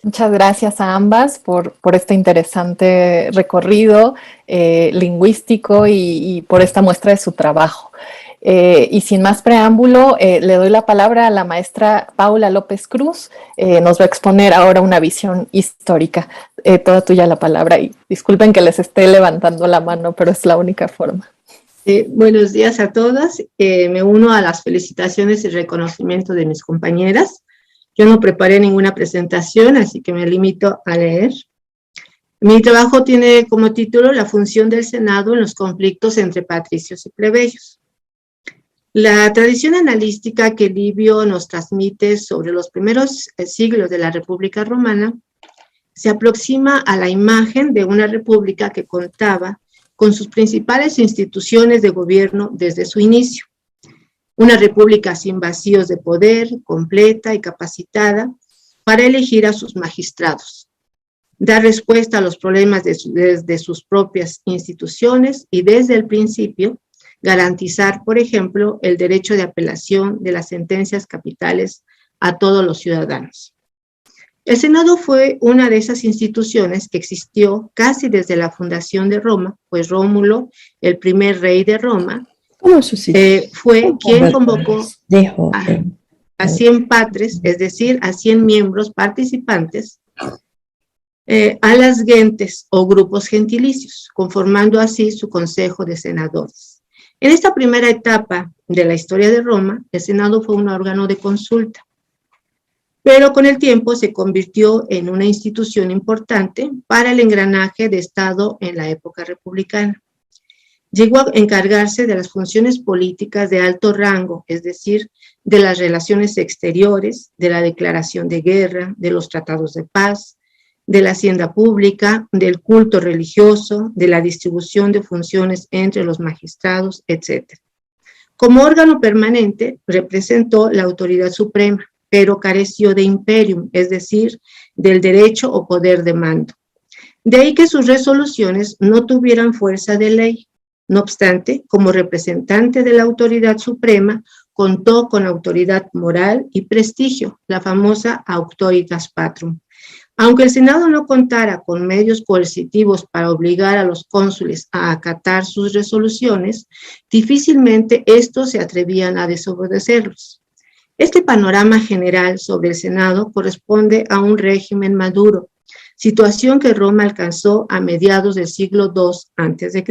Muchas gracias a ambas por este interesante recorrido lingüístico y por esta muestra de su trabajo. Y sin más preámbulo, le doy la palabra a la maestra Paula López Cruz. Nos va a exponer ahora una visión histórica. Toda tuya la palabra y disculpen que les esté levantando la mano, pero es la única forma. Buenos días a todas. Me uno a las felicitaciones y reconocimiento de mis compañeras. Yo no preparé ninguna presentación, así que me limito a leer. Mi trabajo tiene como título La función del Senado en los conflictos entre patricios y plebeyos. La tradición analítica que Livio nos transmite sobre los primeros siglos de la República Romana se aproxima a la imagen de una república que contaba con sus principales instituciones de gobierno desde su inicio. Una república sin vacíos de poder, completa y capacitada para elegir a sus magistrados, dar respuesta a los problemas desde sus propias instituciones y desde el principio garantizar, por ejemplo, el derecho de apelación de las sentencias capitales a todos los ciudadanos. El Senado fue una de esas instituciones que existió casi desde la fundación de Roma, pues Rómulo, el primer rey de Roma, fue quien convocó a 100 patres, es decir, a 100 miembros participantes, a las gentes o grupos gentilicios, conformando así su consejo de senadores. En esta primera etapa de la historia de Roma, el Senado fue un órgano de consulta, pero con el tiempo se convirtió en una institución importante para el engranaje de Estado en la época republicana. Llegó a encargarse de las funciones políticas de alto rango, es decir, de las relaciones exteriores, de la declaración de guerra, de los tratados de paz, de la hacienda pública, del culto religioso, de la distribución de funciones entre los magistrados, etc. Como órgano permanente, representó la autoridad suprema, pero careció de imperium, es decir, del derecho o poder de mando. De ahí que sus resoluciones no tuvieran fuerza de ley. No obstante, como representante de la autoridad suprema, contó con autoridad moral y prestigio, la famosa auctoritas patrum. Aunque el Senado no contara con medios coercitivos para obligar a los cónsules a acatar sus resoluciones, difícilmente estos se atrevían a desobedecerlos. Este panorama general sobre el Senado corresponde a un régimen maduro, situación que Roma alcanzó a mediados del siglo II a.C.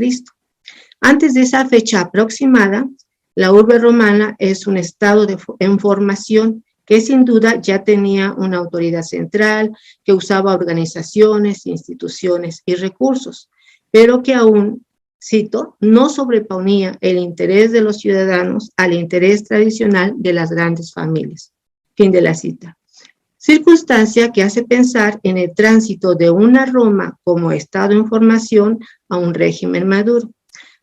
Antes de esa fecha aproximada, la urbe romana es un estado en formación que sin duda ya tenía una autoridad central, que usaba organizaciones, instituciones y recursos, pero que aún, cito, no sobreponía el interés de los ciudadanos al interés tradicional de las grandes familias. Fin de la cita. Circunstancia que hace pensar en el tránsito de una Roma como estado en formación a un régimen maduro.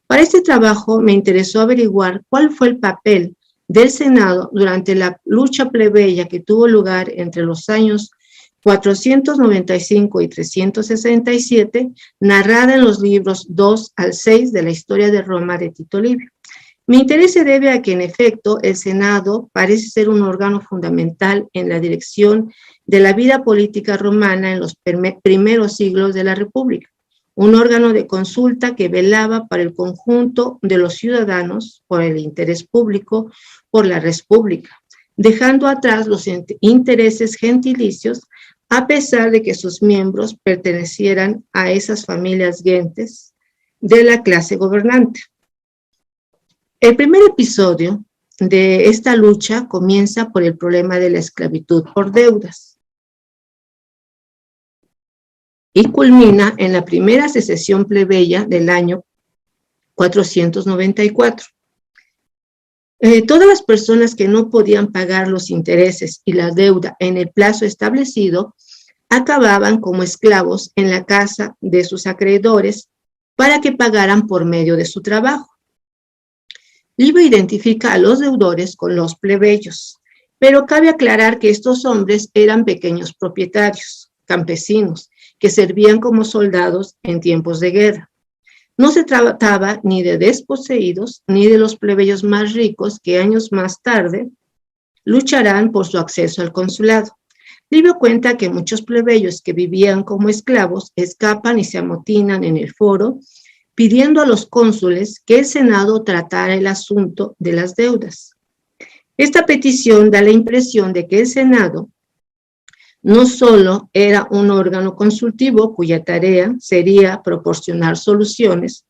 Para este trabajo me interesó averiguar cuál fue el papel del Senado durante la lucha plebeya que tuvo lugar entre los años 495 y 367, narrada en los libros 2 al 6 de la historia de Roma de Tito Livio. Mi interés se debe a que, en efecto, el Senado parece ser un órgano fundamental en la dirección de la vida política romana en los primeros siglos de la República, un órgano de consulta que velaba para el conjunto de los ciudadanos, por el interés público, por la res pública, dejando atrás los intereses gentilicios, a pesar de que sus miembros pertenecieran a esas familias gentes de la clase gobernante. El primer episodio de esta lucha comienza por el problema de la esclavitud por deudas y culmina en la primera secesión plebeya del año 494. Todas las personas que no podían pagar los intereses y la deuda en el plazo establecido acababan como esclavos en la casa de sus acreedores para que pagaran por medio de su trabajo. Livio identifica a los deudores con los plebeyos, pero cabe aclarar que estos hombres eran pequeños propietarios, campesinos, que servían como soldados en tiempos de guerra. No se trataba ni de desposeídos ni de los plebeyos más ricos que años más tarde lucharán por su acceso al consulado. Livio cuenta que muchos plebeyos que vivían como esclavos escapan y se amotinan en el foro, pidiendo a los cónsules que el Senado tratara el asunto de las deudas. Esta petición da la impresión de que el Senado no solo era un órgano consultivo cuya tarea sería proporcionar soluciones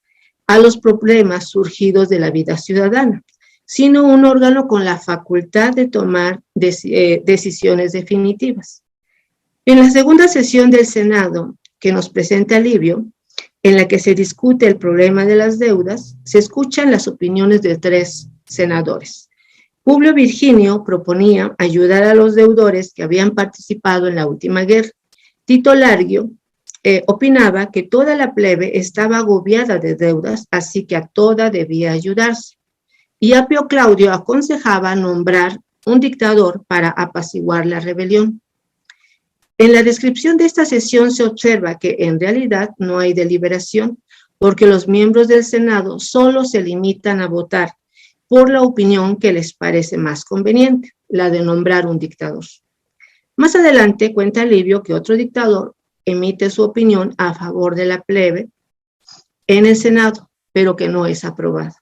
a los problemas surgidos de la vida ciudadana, sino un órgano con la facultad de tomar decisiones definitivas. En la segunda sesión del Senado que nos presenta Livio, en la que se discute el problema de las deudas, se escuchan las opiniones de 3 senadores. Publio Virginio proponía ayudar a los deudores que habían participado en la última guerra. Tito Largio opinaba que toda la plebe estaba agobiada de deudas, así que a toda debía ayudarse. Y Apio Claudio aconsejaba nombrar un dictador para apaciguar la rebelión. En la descripción de esta sesión se observa que en realidad no hay deliberación, porque los miembros del Senado solo se limitan a votar por la opinión que les parece más conveniente, la de nombrar un dictador. Más adelante cuenta Livio que otro dictador emite su opinión a favor de la plebe en el Senado, pero que no es aprobada.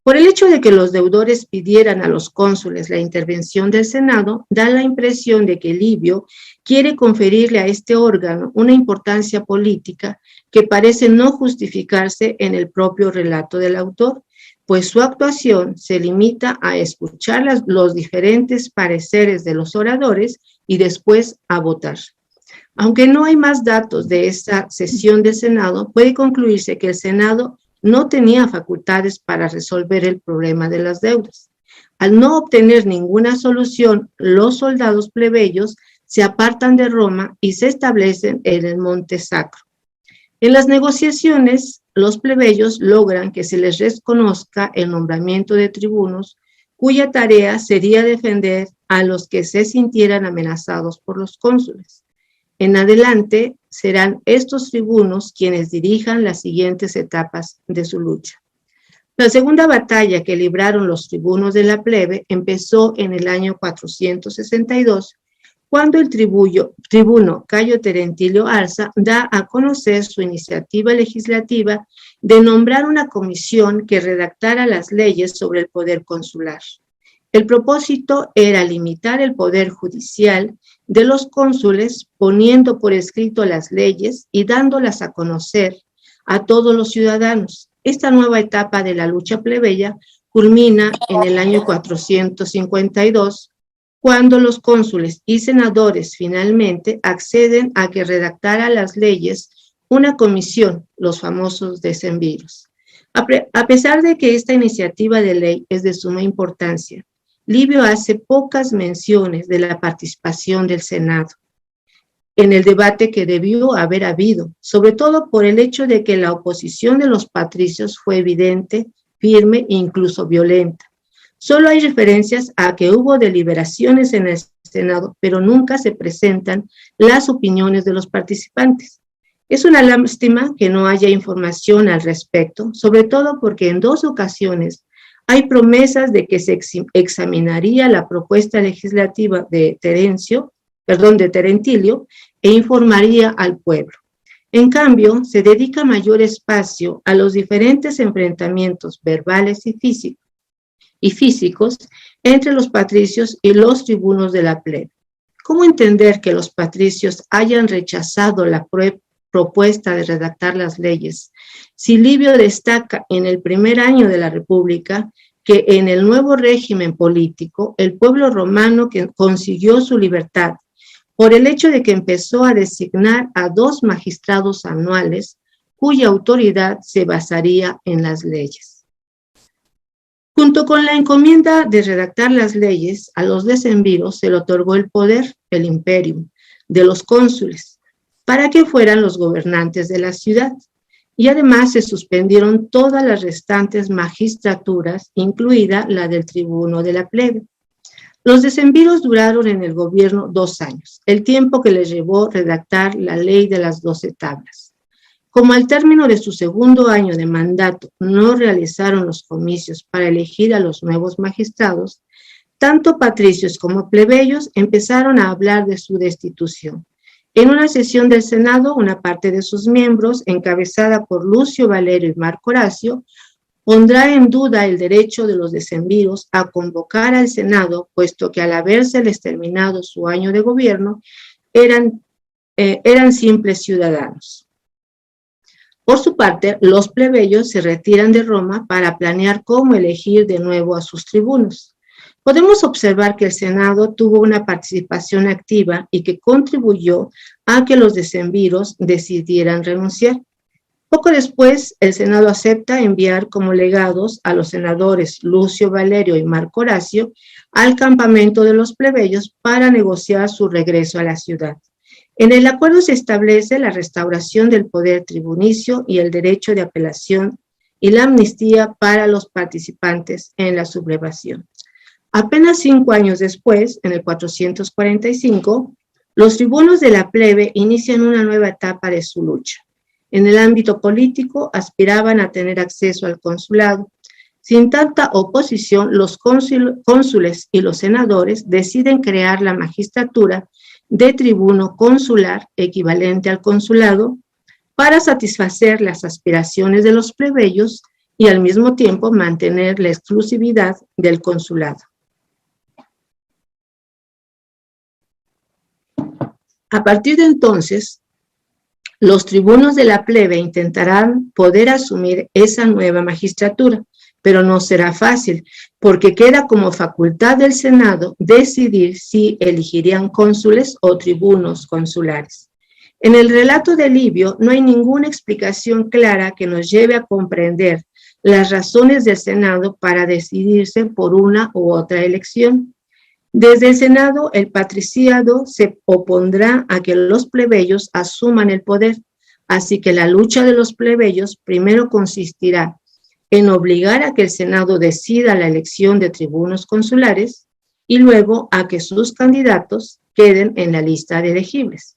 Por el hecho de que los deudores pidieran a los cónsules la intervención del Senado, da la impresión de que Livio quiere conferirle a este órgano una importancia política que parece no justificarse en el propio relato del autor, pues su actuación se limita a escuchar los diferentes pareceres de los oradores y después a votar. Aunque no hay más datos de esta sesión del Senado, puede concluirse que el Senado no tenía facultades para resolver el problema de las deudas. Al no obtener ninguna solución, los soldados plebeyos se apartan de Roma y se establecen en el Monte Sacro. En las negociaciones, los plebeyos logran que se les reconozca el nombramiento de tribunos, cuya tarea sería defender a los que se sintieran amenazados por los cónsules. En adelante, serán estos tribunos quienes dirijan las siguientes etapas de su lucha. La segunda batalla que libraron los tribunos de la plebe empezó en el año 462, cuando el tribuno Cayo Terentilio Arza da a conocer su iniciativa legislativa de nombrar una comisión que redactara las leyes sobre el poder consular. El propósito era limitar el poder judicial de los cónsules, poniendo por escrito las leyes y dándolas a conocer a todos los ciudadanos. Esta nueva etapa de la lucha plebeya culmina en el año 452, cuando los cónsules y senadores finalmente acceden a que redactara las leyes una comisión, los famosos decemviros. A pesar de que esta iniciativa de ley es de suma importancia, Livio hace pocas menciones de la participación del Senado en el debate que debió haber habido, sobre todo por el hecho de que la oposición de los patricios fue evidente, firme e incluso violenta. Solo hay referencias a que hubo deliberaciones en el Senado, pero nunca se presentan las opiniones de los participantes. Es una lástima que no haya información al respecto, sobre todo porque en 2 ocasiones hay promesas de que se examinaría la propuesta legislativa de Terentilio e informaría al pueblo. En cambio, se dedica mayor espacio a los diferentes enfrentamientos verbales y físicos entre los patricios y los tribunos de la plebe. ¿Cómo entender que los patricios hayan rechazado la propuesta de redactar las leyes si Livio destaca en el primer año de la República que en el nuevo régimen político el pueblo romano que consiguió su libertad por el hecho de que empezó a designar a 2 magistrados anuales cuya autoridad se basaría en las leyes? Junto con la encomienda de redactar las leyes, a los decemviros se le otorgó el poder, el imperium, de los cónsules, para que fueran los gobernantes de la ciudad. Y además se suspendieron todas las restantes magistraturas, incluida la del tribuno de la plebe. Los decemviros duraron en el gobierno 2 años, el tiempo que les llevó redactar la ley de las 12 tablas. Como al término de su segundo año de mandato no realizaron los comicios para elegir a los nuevos magistrados, tanto patricios como plebeyos empezaron a hablar de su destitución. En una sesión del Senado, una parte de sus miembros, encabezada por Lucio Valerio y Marco Horacio, pondrá en duda el derecho de los decemviros a convocar al Senado, puesto que al habérseles terminado su año de gobierno, eran simples ciudadanos. Por su parte, los plebeyos se retiran de Roma para planear cómo elegir de nuevo a sus tribunos. Podemos observar que el Senado tuvo una participación activa y que contribuyó a que los decemviros decidieran renunciar. Poco después, el Senado acepta enviar como legados a los senadores Lucio Valerio y Marco Horacio al campamento de los plebeyos para negociar su regreso a la ciudad. En el acuerdo se establece la restauración del poder tribunicio y el derecho de apelación y la amnistía para los participantes en la sublevación. Apenas 5 años después, en el 445, los tribunos de la plebe inician una nueva etapa de su lucha. En el ámbito político, aspiraban a tener acceso al consulado. Sin tanta oposición, los cónsules y los senadores deciden crear la magistratura de tribuno consular, equivalente al consulado, para satisfacer las aspiraciones de los plebeyos y al mismo tiempo mantener la exclusividad del consulado. A partir de entonces, los tribunos de la plebe intentarán poder asumir esa nueva magistratura, pero no será fácil, porque queda como facultad del Senado decidir si elegirían cónsules o tribunos consulares. En el relato de Livio no hay ninguna explicación clara que nos lleve a comprender las razones del Senado para decidirse por una u otra elección. Desde el Senado, el patriciado se opondrá a que los plebeyos asuman el poder, así que la lucha de los plebeyos primero consistirá en obligar a que el Senado decida la elección de tribunos consulares y luego a que sus candidatos queden en la lista de elegibles.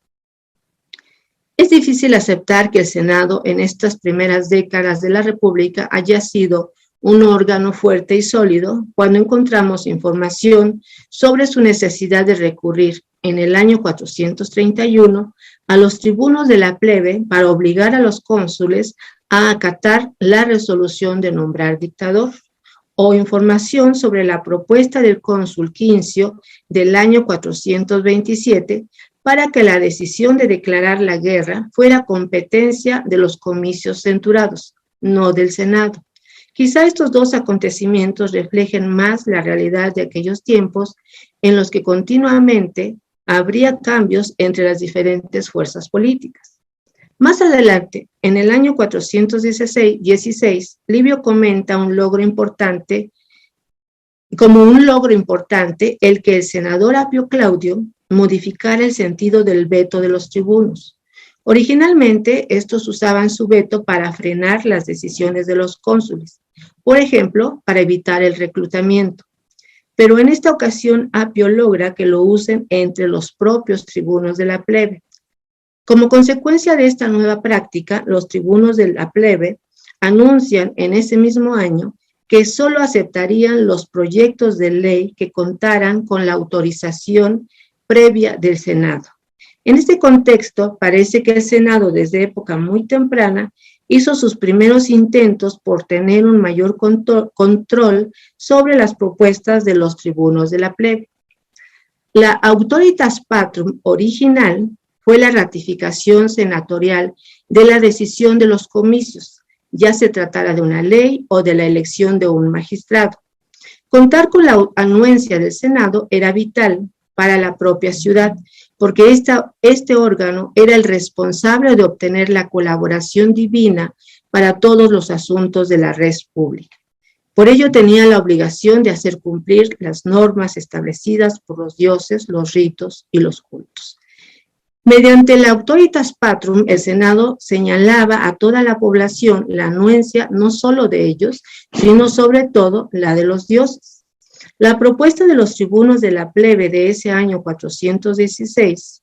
Es difícil aceptar que el Senado en estas primeras décadas de la República haya sido un órgano fuerte y sólido cuando encontramos información sobre su necesidad de recurrir en el año 431 a los tribunos de la plebe para obligar a los cónsules a acatar la resolución de nombrar dictador, o información sobre la propuesta del cónsul Quincio del año 427 para que la decisión de declarar la guerra fuera competencia de los comicios censurados, no del Senado. Quizá estos dos acontecimientos reflejen más la realidad de aquellos tiempos en los que continuamente habría cambios entre las diferentes fuerzas políticas. Más adelante, en el año 416, Livio comenta como un logro importante el que el senador Apio Claudio modificara el sentido del veto de los tribunos. Originalmente, estos usaban su veto para frenar las decisiones de los cónsules, por ejemplo, para evitar el reclutamiento. Pero en esta ocasión, Apio logra que lo usen entre los propios tribunos de la plebe. Como consecuencia de esta nueva práctica, los tribunos de la plebe anuncian en ese mismo año que solo aceptarían los proyectos de ley que contaran con la autorización previa del Senado. En este contexto, parece que el Senado, desde época muy temprana, hizo sus primeros intentos por tener un mayor control sobre las propuestas de los tribunos de la plebe. La Autoritas Patrum original fue la ratificación senatorial de la decisión de los comicios, ya se tratara de una ley o de la elección de un magistrado. Contar con la anuencia del Senado era vital para la propia ciudad, porque este órgano era el responsable de obtener la colaboración divina para todos los asuntos de la res pública. Por ello tenía la obligación de hacer cumplir las normas establecidas por los dioses, los ritos y los cultos. Mediante la Autoritas Patrum, el Senado señalaba a toda la población la anuencia no solo de ellos, sino sobre todo la de los dioses. La propuesta de los tribunos de la plebe de ese año 416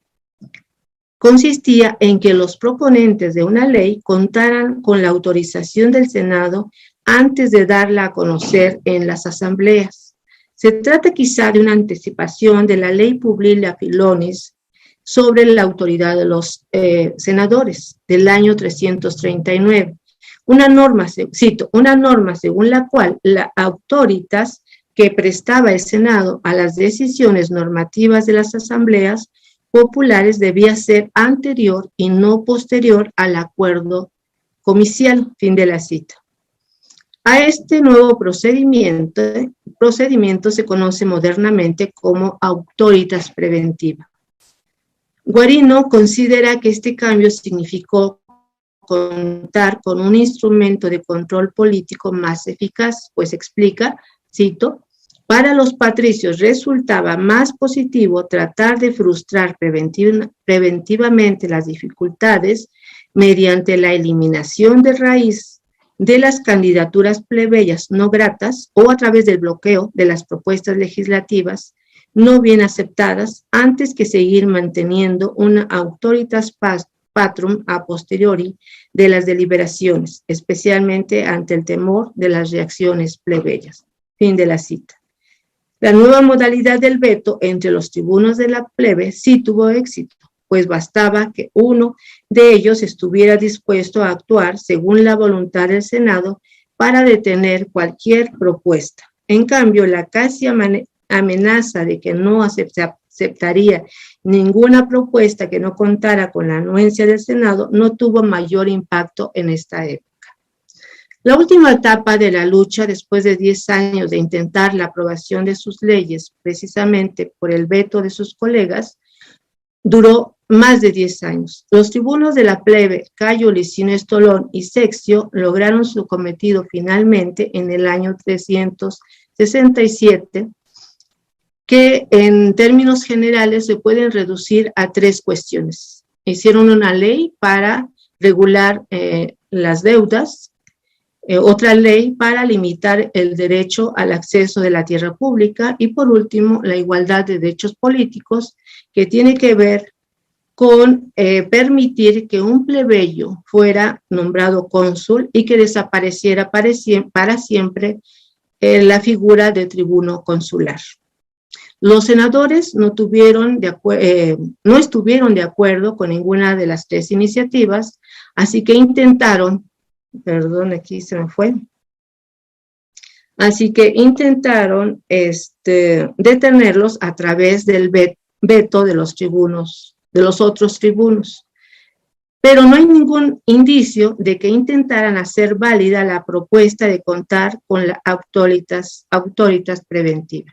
consistía en que los proponentes de una ley contaran con la autorización del Senado antes de darla a conocer en las asambleas. Se trata quizá de una anticipación de la ley Publilia Filonis sobre la autoridad de los senadores del año 339. Una norma según la cual la Autoritas que prestaba el Senado a las decisiones normativas de las asambleas populares debía ser anterior y no posterior al acuerdo comicial. Fin de la cita. A este nuevo procedimiento se conoce modernamente como Autoritas preventiva. Guarino considera que este cambio significó contar con un instrumento de control político más eficaz, pues explica, cito, para los patricios resultaba más positivo tratar de frustrar preventivamente las dificultades mediante la eliminación de raíz de las candidaturas plebeyas no gratas o a través del bloqueo de las propuestas legislativas no bien aceptadas, antes que seguir manteniendo una Autoritas Patrum a posteriori de las deliberaciones, especialmente ante el temor de las reacciones plebeyas. Fin de la cita. La nueva modalidad del veto entre los tribunos de la plebe sí tuvo éxito, pues bastaba que uno de ellos estuviera dispuesto a actuar según la voluntad del Senado para detener cualquier propuesta. En cambio, la casi amenaza de que no aceptaría ninguna propuesta que no contara con la anuencia del Senado no tuvo mayor impacto en esta época. La última etapa de la lucha, después de 10 años de intentar la aprobación de sus leyes, precisamente por el veto de sus colegas, duró más de 10 años. Los tribunos de la plebe, Cayo Licinio Estolón y Sexcio, lograron su cometido finalmente en el año 367, que en términos generales se pueden reducir a 3 cuestiones. Hicieron una ley para regular las deudas, otra ley para limitar el derecho al acceso de la tierra pública y por último la igualdad de derechos políticos que tiene que ver con permitir que un plebeyo fuera nombrado cónsul y que desapareciera para siempre la figura de tribuno consular. Los senadores no estuvieron de acuerdo con ninguna de las tres iniciativas, así que intentaron, perdón, aquí se me fue, así que intentaron detenerlos a través del veto de los tribunos, de los otros tribunos. Pero no hay ningún indicio de que intentaran hacer válida la propuesta de contar con la autoritas preventiva.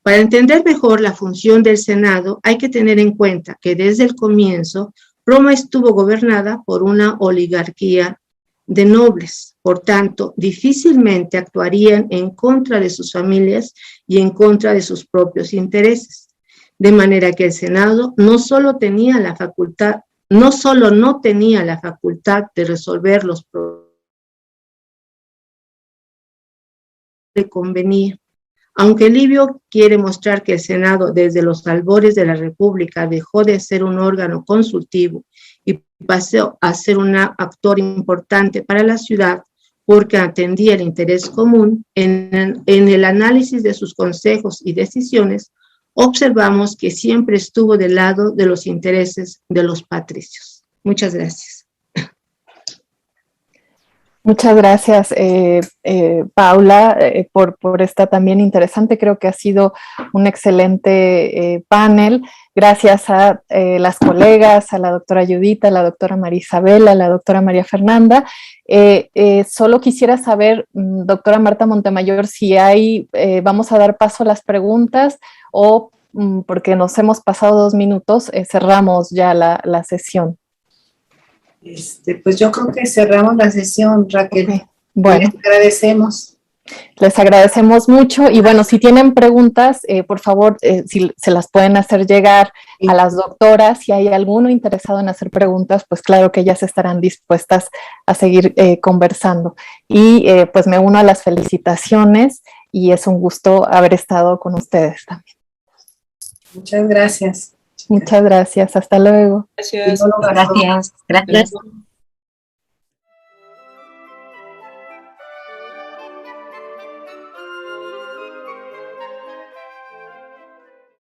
Para entender mejor la función del Senado, hay que tener en cuenta que desde el comienzo Roma estuvo gobernada por una oligarquía de nobles. Por tanto, difícilmente actuarían en contra de sus familias y en contra de sus propios intereses. De manera que el Senado no solo no tenía la facultad de resolver los problemas que convenía. Aunque Livio quiere mostrar que el Senado desde los albores de la República dejó de ser un órgano consultivo y pasó a ser un actor importante para la ciudad porque atendía el interés común, en el análisis de sus consejos y decisiones, observamos que siempre estuvo del lado de los intereses de los patricios. Muchas gracias. Muchas gracias, Paula, por esta también interesante. Creo que ha sido un excelente panel. Gracias a las colegas, a la doctora Judith, a la doctora María Isabel, a la doctora María Fernanda. Solo quisiera saber, doctora Marta Montemayor, si vamos a dar paso a las preguntas o, porque nos hemos pasado 2 minutos, cerramos ya la sesión. Pues yo creo que cerramos la sesión, Raquel. Okay. Bueno. Les agradecemos. Les agradecemos mucho y bueno, si tienen preguntas, por favor, si se las pueden hacer llegar a las doctoras. Si hay alguno interesado en hacer preguntas, pues claro que ellas estarán dispuestas a seguir conversando. Y pues me uno a las felicitaciones y es un gusto haber estado con ustedes también. Muchas gracias. Muchas gracias. Hasta luego. Gracias. Gracias. Gracias.